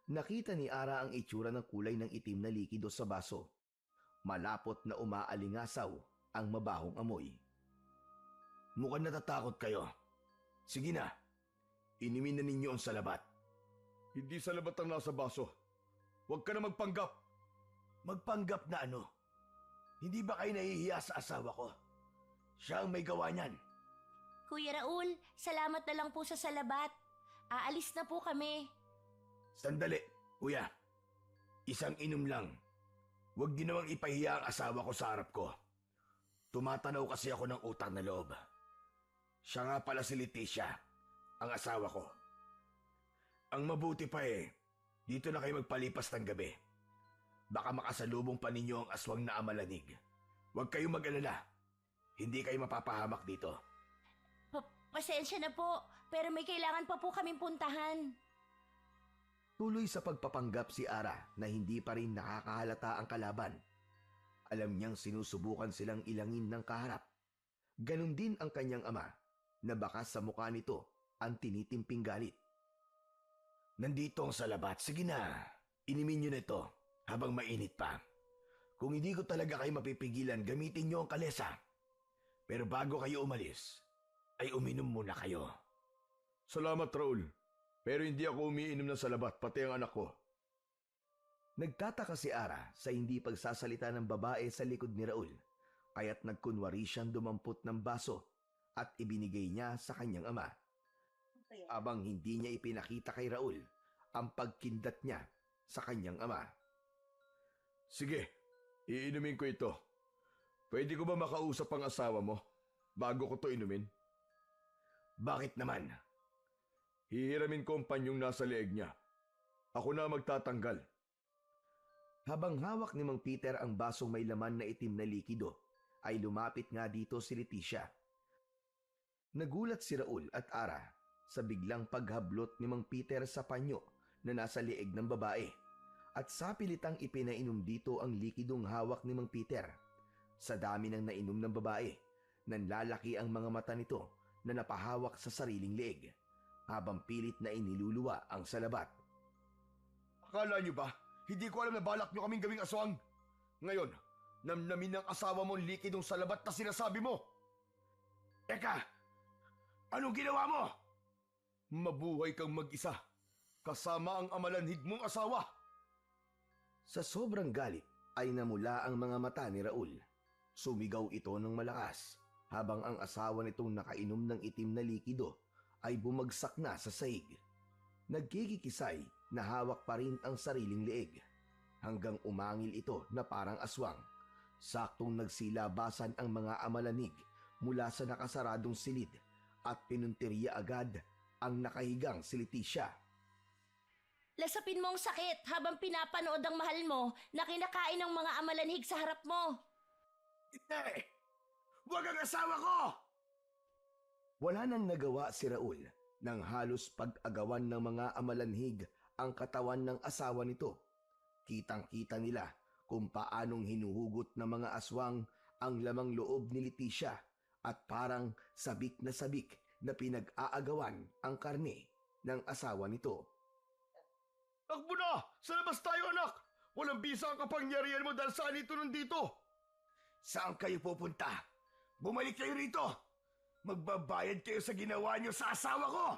Speaker 3: Nakita ni Ara ang itsura ng kulay ng itim na likido sa baso. Malapot na umaalingasaw ang mabahong amoy.
Speaker 1: Mukhang natatakot kayo. Sige na, inimin na ninyo ang salabat. Hindi salabat ang nasa baso. Huwag ka na magpanggap. Magpanggap na ano? Hindi ba kayo nahihiya sa asawa ko? Siya ang may gawa niyan.
Speaker 4: Kuya Raul, salamat na lang po sa salabat. Aalis na po kami.
Speaker 1: Sandali, kuya. Isang inom lang. Huwag niyo namang ipahiya ang asawa ko sa harap ko. Tumatanaw kasi ako ng utang na loob. Siya nga pala si Leticia, ang asawa ko. Ang mabuti pa dito na kayo magpalipas ng gabi. Baka makasalubong pa ninyo ang aswang na amalanig. Huwag kayong mag-alala. Hindi kayo mapapahamak dito.
Speaker 4: Pasensya na po, pero may kailangan pa po kaming puntahan.
Speaker 3: Tuloy sa pagpapanggap si Ara na hindi pa rin nakakahalata ang kalaban. Alam niyang sinusubukan silang ilangin ng kaharap. Ganon din ang kanyang ama na baka sa mukha nito ang tinitimping galit.
Speaker 1: Nandito ang salabat. Sige na, inimin nyo na ito habang mainit pa. Kung hindi ko talaga kayo mapipigilan, gamitin nyo ang kalesa. Pero bago kayo umalis, ay uminom muna kayo. Salamat, Raul. Pero hindi ako umiinom ng salabat, pati ang anak ko.
Speaker 3: Nagtataka si Ara sa hindi pagsasalita ng babae sa likod ni Raul, kaya't nagkunwari siyang dumampot ng baso at ibinigay niya sa kanyang ama. Abang hindi niya ipinakita kay Raul ang pagkindat niya sa kanyang ama.
Speaker 1: Sige, iinumin ko ito. Pwede ko ba makausap ang asawa mo bago ko to inumin? Bakit naman? Hihiramin ko ang panyong nasa leeg niya. Ako na magtatanggal.
Speaker 3: Habang hawak ni Mang Peter ang basong may laman na itim na likido, ay lumapit nga dito si Leticia. Nagulat si Raul at Ara sa biglang paghablot ni Mang Peter sa panyo na nasa leeg ng babae at sa pilitang ipinainom dito ang likidong hawak ni Mang Peter. Sa dami ng nainom ng babae, nanlalaki ang mga mata nito na napahawak sa sariling leeg habang pilit na iniluluwa ang salabat.
Speaker 1: Akala niyo ba, hindi ko alam na balak niyo kaming gawing aswang? Ngayon, namnamin ng asawa mo ang likidong salabat na sinasabi mo. Eka, anong ginawa mo? Mabuhay kang mag-isa, kasama ang amalanhig mong asawa.
Speaker 3: Sa sobrang galit ay namula ang mga mata ni Raul. Sumigaw ito ng malakas habang ang asawa nitong nakainom ng itim na likido ay bumagsak na sa sahig. Nagkikikisay na hawak pa rin ang sariling leeg hanggang umangil ito na parang aswang. Saktong nagsilabasan ang mga amalanig mula sa nakasaradong silid at pinunteriya agad ang nakahigang si Leticia.
Speaker 4: Lasapin mo ang sakit habang pinapanood ang mahal mo na kinakain ng mga amalanhig sa harap mo.
Speaker 1: Hindi! Huwag ang asawa ko!
Speaker 3: Wala nang nagawa si Raul nang halos pag-agawan ng mga amalanhig ang katawan ng asawa nito. Kitang-kita nila kung paanong hinuhugot ng mga aswang ang lamang loob ni Leticia at parang sabik na pinag-aagawan ang karne ng asawa nito.
Speaker 1: Takbo na! Sa labas tayo, anak! Walang bisa ang kapangyarihan mo dahil saan ito nandito?
Speaker 3: Saan kayo pupunta? Bumalik kayo rito! Magbabayad kayo sa ginawa niyo sa asawa ko!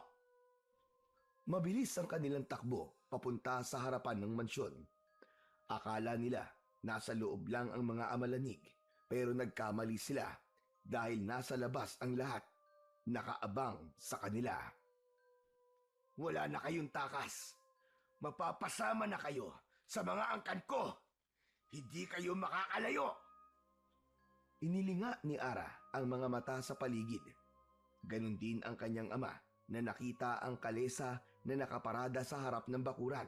Speaker 3: Mabilis ang kanilang takbo papunta sa harapan ng mansyon. Akala nila nasa loob lang ang mga amalanig, pero nagkamali sila dahil nasa labas ang lahat, nakaabang sa kanila. Wala na kayong takas. Mapapasama na kayo sa mga angkan ko. Hindi kayo makakalayo. Inilinga ni Ara ang mga mata sa paligid. Ganon din ang kanyang ama na nakita ang kalesa na nakaparada sa harap ng bakuran.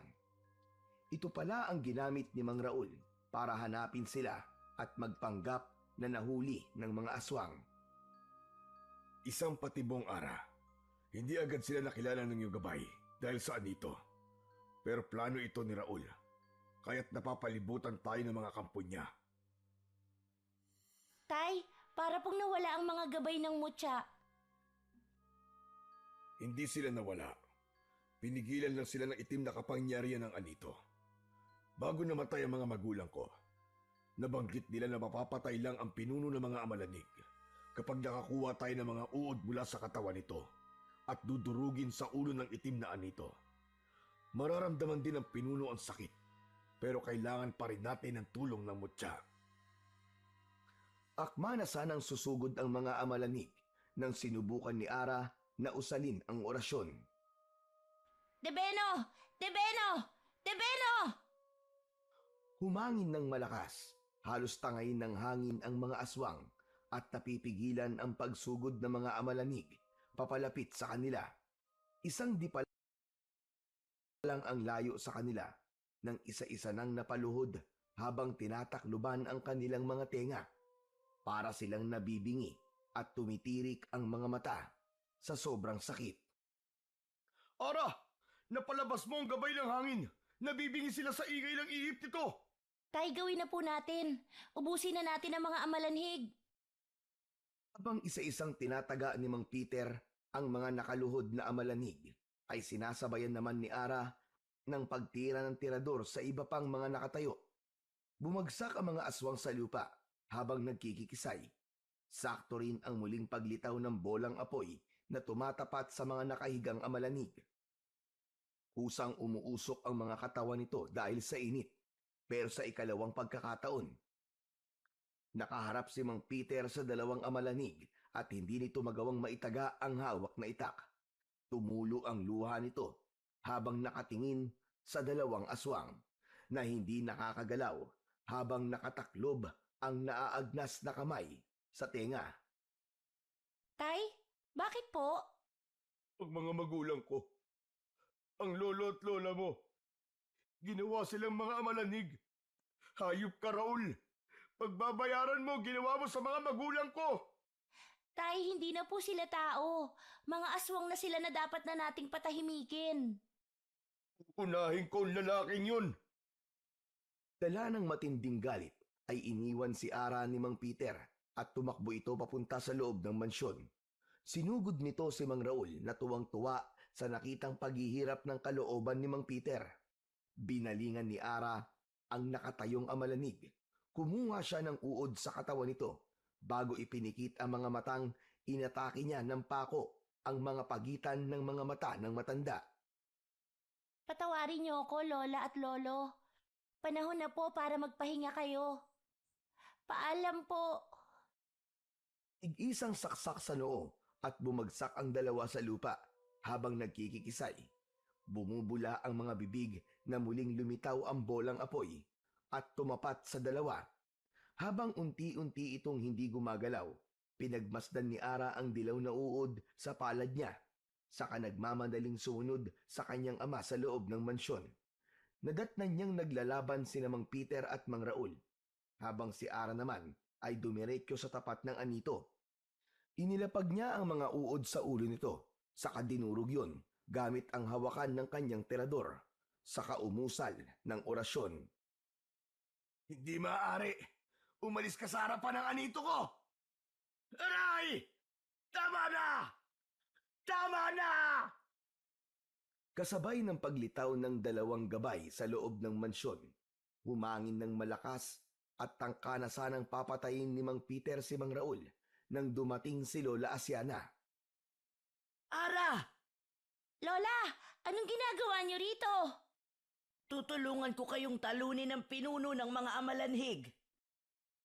Speaker 3: Ito pala ang ginamit ni Mang Raul para hanapin sila at magpanggap na nahuli ng mga aswang.
Speaker 1: Isang patibong Ara. Hindi agad sila nakilala ng iyong gabay dahil saan ito. Pero plano ito ni Raul. Kaya't napapalibutan tayo ng mga kampo niya.
Speaker 4: Tay, para pong nawala ang mga gabay ng mutya.
Speaker 1: Hindi sila nawala. Pinigilan lang sila ng itim na kapangyarihan ng anito. Bago namatay ang mga magulang ko, nabanggit nila na mapapatay lang ang pinuno ng mga amalanig kapag nakakuha tayo ng mga uod mula sa katawan nito at dudurugin sa ulo ng itim na anito. Mararamdaman din ng pinuno ang sakit, pero kailangan pa rin natin ng tulong ng mutya.
Speaker 3: Akma na sanang susugod ang mga amalanig nang sinubukan ni Ara na usalin ang orasyon.
Speaker 4: Debeno! Debeno! Debeno!
Speaker 3: Humangin ng malakas, halos tangayin ng hangin ang mga aswang at napipigilan ang pagsugod ng mga amalanig papalapit sa kanila. Isang di pa lang ang layo sa kanila nang isa-isa nang napaluhod habang tinatakluban ang kanilang mga tenga. Para silang nabibingi at tumitirik ang mga mata sa sobrang sakit.
Speaker 1: Ara! Napalabas mo ang gabay ng hangin! Nabibingi sila sa ingay ng ihip nito!
Speaker 4: Tay, gawin na po natin. Ubusin na natin ang mga amalanhig.
Speaker 3: Habang isa-isang tinataga ni Mang Peter ang mga nakaluhod na amalanig, ay sinasabayan naman ni Ara ng pagtira ng tirador sa iba pang mga nakatayo. Bumagsak ang mga aswang sa lupa habang nagkikikisay. Sakto rin ang muling paglitaw ng bolang apoy na tumatapat sa mga nakahigang amalanig. Kusang umuusok ang mga katawan nito dahil sa init, pero sa ikalawang pagkakataon, nakaharap si Mang Peter sa dalawang amalanig at hindi nito magawang maitaga ang hawak na itak. Tumulo ang luha nito habang nakatingin sa dalawang aswang na hindi nakakagalaw habang nakataklob ang naaagnas na kamay sa tenga.
Speaker 4: Tay, bakit po?
Speaker 1: Ang mga magulang ko, ang lolo at lola mo, ginawa silang mga amalanig. Hayop ka, Raul! Pagbabayaran mo, ginawa mo sa mga magulang ko!
Speaker 4: Tay, hindi na po sila tao. Mga aswang na sila na dapat na nating patahimikin.
Speaker 1: Unahin ko ang lalaking yun!
Speaker 3: Dala ng matinding galit ay iniwan si Ara ni Mang Peter at tumakbo ito papunta sa loob ng mansyon. Sinugod nito si Mang Raul na tuwang-tuwa sa nakitang paghihirap ng kalooban ni Mang Peter. Binalingan ni Ara ang nakatayong amalanig. Kumuha siya ng uod sa katawan nito bago ipinikit ang mga matang inatake niya ng pako ang mga pagitan ng mga mata ng matanda.
Speaker 4: Patawarin niyo ako, Lola at Lolo. Panahon na po para magpahinga kayo. Paalam po.
Speaker 3: Tig-isang saksak sa noo at bumagsak ang dalawa sa lupa habang nagkikikisay. Bumubula ang mga bibig na muling lumitaw ang bolang apoy at tumapat sa dalawa. Habang unti-unti itong hindi gumagalaw, pinagmasdan ni Ara ang dilaw na uod sa palad niya. Saka nagmamadaling sumunod sa kanyang ama sa loob ng mansyon. Nadatnan niyang naglalaban si Mang Peter at Mang Raul, habang si Ara naman ay dumiretso sa tapat ng anito. Inilapag niya ang mga uod sa ulo nito, saka dinurog yun gamit ang hawakan ng kanyang tirador, saka umusal ng orasyon.
Speaker 1: Hindi maaari! Umalis ka sa harapan ng anito ko! Aray! Tama na! Tama na!
Speaker 3: Kasabay ng paglitaw ng dalawang gabay sa loob ng mansyon, humangin ng malakas at tangka na sanang papatayin ni Mang Peter si Mang Raul nang dumating si Lola Asiana.
Speaker 2: Ara!
Speaker 4: Lola, anong ginagawa niyo rito?
Speaker 2: Tutulungan ko kayong talunin ng pinuno ng mga amalanhig.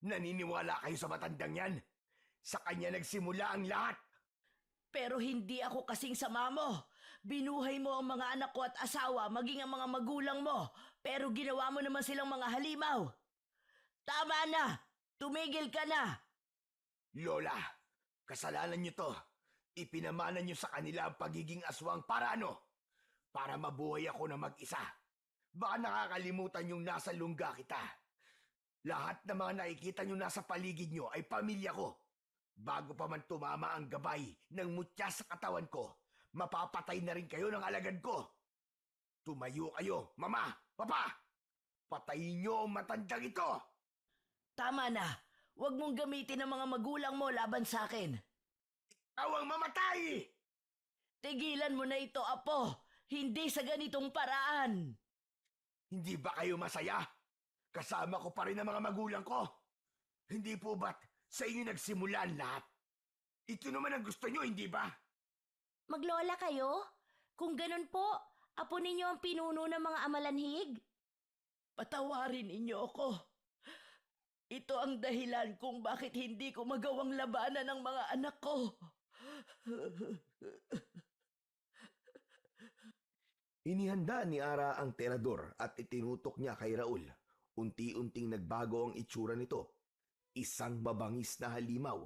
Speaker 1: Naniniwala kayo sa matandang yan? Sa kanya nagsimula ang lahat.
Speaker 2: Pero hindi ako kasing sama mo. Binuhay mo ang mga anak ko at asawa, maging ang mga magulang mo. Pero ginawa mo naman silang mga halimaw. Tama na! Tumigil ka na!
Speaker 1: Lola, kasalanan niyo to. Ipinamana niyo sa kanila ang pagiging aswang para ano? Para mabuhay ako na mag-isa. Baka nakakalimutan yung nasa lungga kita. Lahat ng mga nakikita niyo nasa paligid niyo ay pamilya ko. Bago pa man tumama ang gabay ng mutya sa katawan ko, mapapatay na rin kayo ng alagad ko. Tumayo kayo, Mama, Papa! Patayin niyo ang matandang ito!
Speaker 2: Tama na! Huwag mong gamitin ang mga magulang mo laban sa akin.
Speaker 1: Ikaw ang mamatay!
Speaker 2: Tigilan mo na ito, Apo! Hindi sa ganitong paraan!
Speaker 1: Hindi ba kayo masaya? Kasama ko pa rin ang mga magulang ko. Hindi po ba't sa inyo nagsimula ang lahat? Ito naman ang gusto nyo, hindi ba?
Speaker 4: Maglola kayo? Kung ganun po, apo ninyo ang pinuno ng mga amalanhig?
Speaker 2: Patawarin ninyo ako. Ito ang dahilan kung bakit hindi ko magawang labanan ng mga anak ko.
Speaker 3: Inihanda ni Ara ang terador at itinutok niya kay Raul. Unti-unting nagbago ang itsura nito. Isang mabangis na halimaw.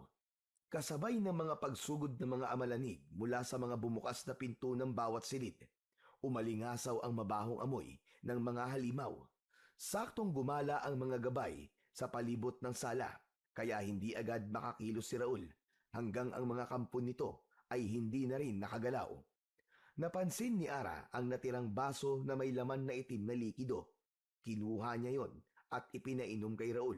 Speaker 3: Kasabay ng mga pagsugod ng mga amalanig mula sa mga bumukas na pinto ng bawat silid. Umalingasaw ang mabahong amoy ng mga halimaw. Saktong gumala ang mga gabay sa palibot ng sala, kaya hindi agad makakilos si Raul hanggang ang mga kampon nito ay hindi na rin nakagalaw. Napansin ni Ara ang natirang baso na may laman na itim na likido. Kinuha niya yon at ipinainom kay Raul.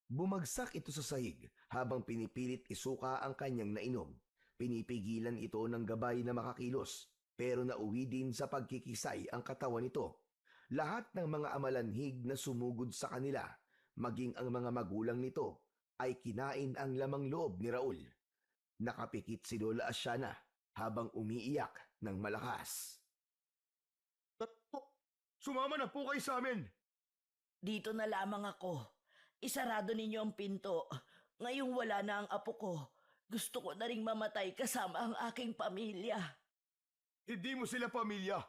Speaker 3: Bumagsak ito sa sahig habang pinipilit isuka ang kanyang nainom. Pinipigilan ito ng gabay na makakilos, pero nauwi din sa pagkikisay ang katawan nito. Lahat ng mga amalanhig na sumugod sa kanila, maging ang mga magulang nito, ay kinain ang lamang loob ni Raul. Nakapikit si Lola Asiana habang umiiyak ng malakas.
Speaker 1: Sumama na po kayo sa amin!
Speaker 2: Dito na lamang ako. Isarado ninyo ang pinto. Ngayong wala na ang apo ko. Gusto ko na ring mamatay kasama ang aking pamilya.
Speaker 1: Hindi mo sila pamilya.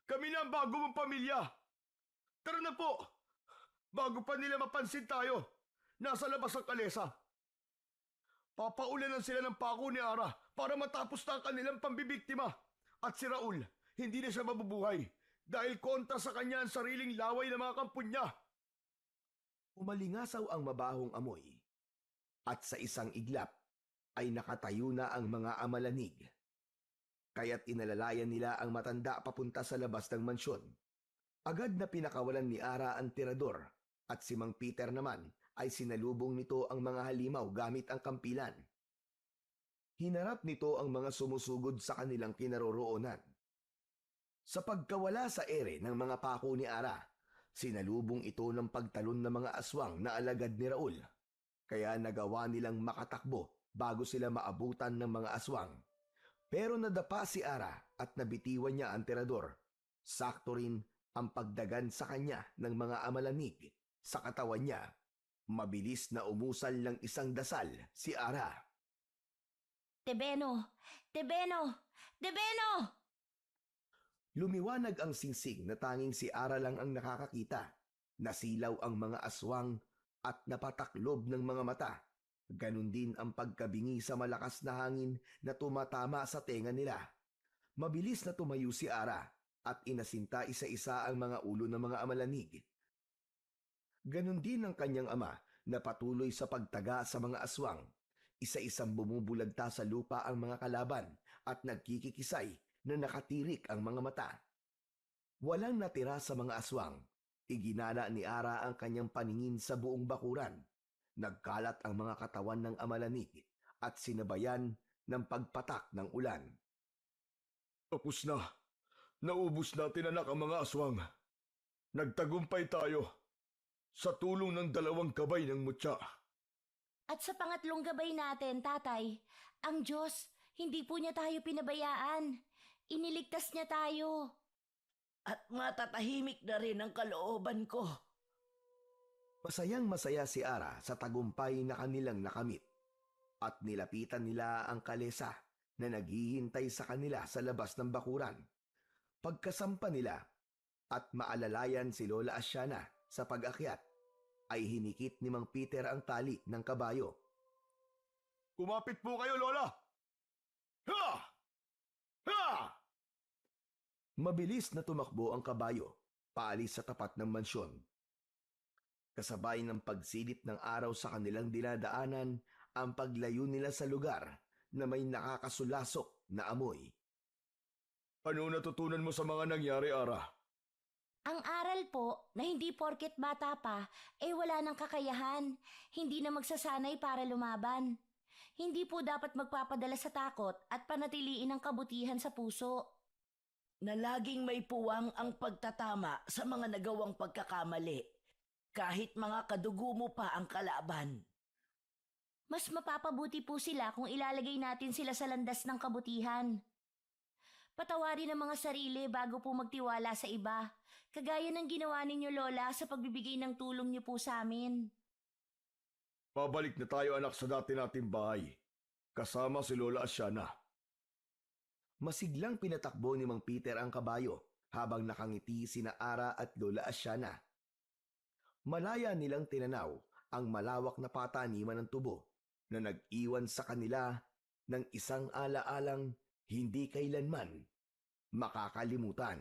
Speaker 1: Kami na ang bago mong pamilya. Tara na po! Bago pa nila mapansin tayo, nasa labas ang kalesa. Papaulanan sila ng pako ni Ara para matapos na ang kanilang pambibiktima. At si Raul, hindi na siya mabubuhay dahil kontra sa kanya ang sariling laway ng mga kampon niya.
Speaker 3: Umalingasaw ang mabahong amoy at sa isang iglap ay nakatayo na ang mga amalanig. Kaya't inalalayan nila ang matanda papunta sa labas ng mansyon. Agad na pinakawalan ni Ara ang tirador at si Mang Peter naman ay sinalubong nito ang mga halimaw gamit ang kampilan. Hinarap nito ang mga sumusugod sa kanilang kinaroroonan. Sa pagkawala sa ere ng mga pako ni Ara, sinalubong ito ng pagtalon ng mga aswang na alagad ni Raul. Kaya nagawa nilang makatakbo bago sila maabutan ng mga aswang. Pero nadapa si Ara at nabitiwan niya ang tirador. Sakto rin ang pagdagan sa kanya ng mga amalanig sa katawan niya. Mabilis na umusal ng isang dasal si Ara.
Speaker 4: Tebeno! Tebeno! Tebeno!
Speaker 3: Lumiwanag ang singsing na tanging si Ara lang ang nakakakita. Nasilaw ang mga aswang at napataklob ng mga mata. Ganon din ang pagkabingi sa malakas na hangin na tumatama sa tenga nila. Mabilis na tumayo si Ara at inasinta isa-isa ang mga ulo ng mga amalanig. Ganon din ang kanyang ama na patuloy sa pagtaga sa mga aswang. Isa-isang bumubulagta sa lupa ang mga kalaban at nagkikikisay na nakatirik ang mga mata. Walang natira sa mga aswang. Iginala ni Ara ang kanyang paningin sa buong bakuran. Nagkalat ang mga katawan ng amalanig at sinabayan ng pagpatak ng ulan.
Speaker 1: Tapos na. Naubos natin anak ang mga aswang. Nagtagumpay tayo sa tulong ng 2 gabay ng mutya.
Speaker 4: At sa pangatlong gabay natin, tatay, ang Diyos, hindi po niya tayo pinabayaan. Iniligtas niya tayo.
Speaker 2: At matatahimik na rin ang kalooban ko.
Speaker 3: Masayang masaya si Ara sa tagumpay na kanilang nakamit at nilapitan nila ang kalesa na naghihintay sa kanila sa labas ng bakuran. Pagkasampa nila at maalalayan si Lola Asyana sa pag-akyat, ay hinikit ni Mang Peter ang tali ng kabayo.
Speaker 1: Kumapit po kayo, Lola! Ha! Ha!
Speaker 3: Mabilis na tumakbo ang kabayo paalis sa tapat ng mansyon. Kasabay ng pagsilip ng araw sa kanilang dinadaanan ang paglayo nila sa lugar na may nakakasulasok na amoy.
Speaker 1: Ano natutunan mo sa mga nangyari, Ara?
Speaker 4: Ang aral po na hindi porket bata pa, wala nang kakayahan. Hindi na magsasanay para lumaban. Hindi po dapat magpapadala sa takot at panatiliin ang kabutihan sa puso.
Speaker 2: Na laging may puwang ang pagtatama sa mga nagawang pagkakamali. Kahit mga kadugo mo pa ang kalaban.
Speaker 4: Mas mapapabuti po sila kung ilalagay natin sila sa landas ng kabutihan. Patawarin ang mga sarili bago po magtiwala sa iba. Kagaya ng ginawa ninyo, Lola, sa pagbibigay ng tulong niyo po sa amin.
Speaker 1: Babalik na tayo anak sa dati nating bahay. Kasama si Lola Asyana.
Speaker 3: Masiglang pinatakbo ni Mang Peter ang kabayo habang nakangiti sina Ara at Lola Asyana. Malaya nilang tinanaw ang malawak na pataniman ng tubo na nag-iwan sa kanila ng isang alaalang hindi kailanman makakalimutan.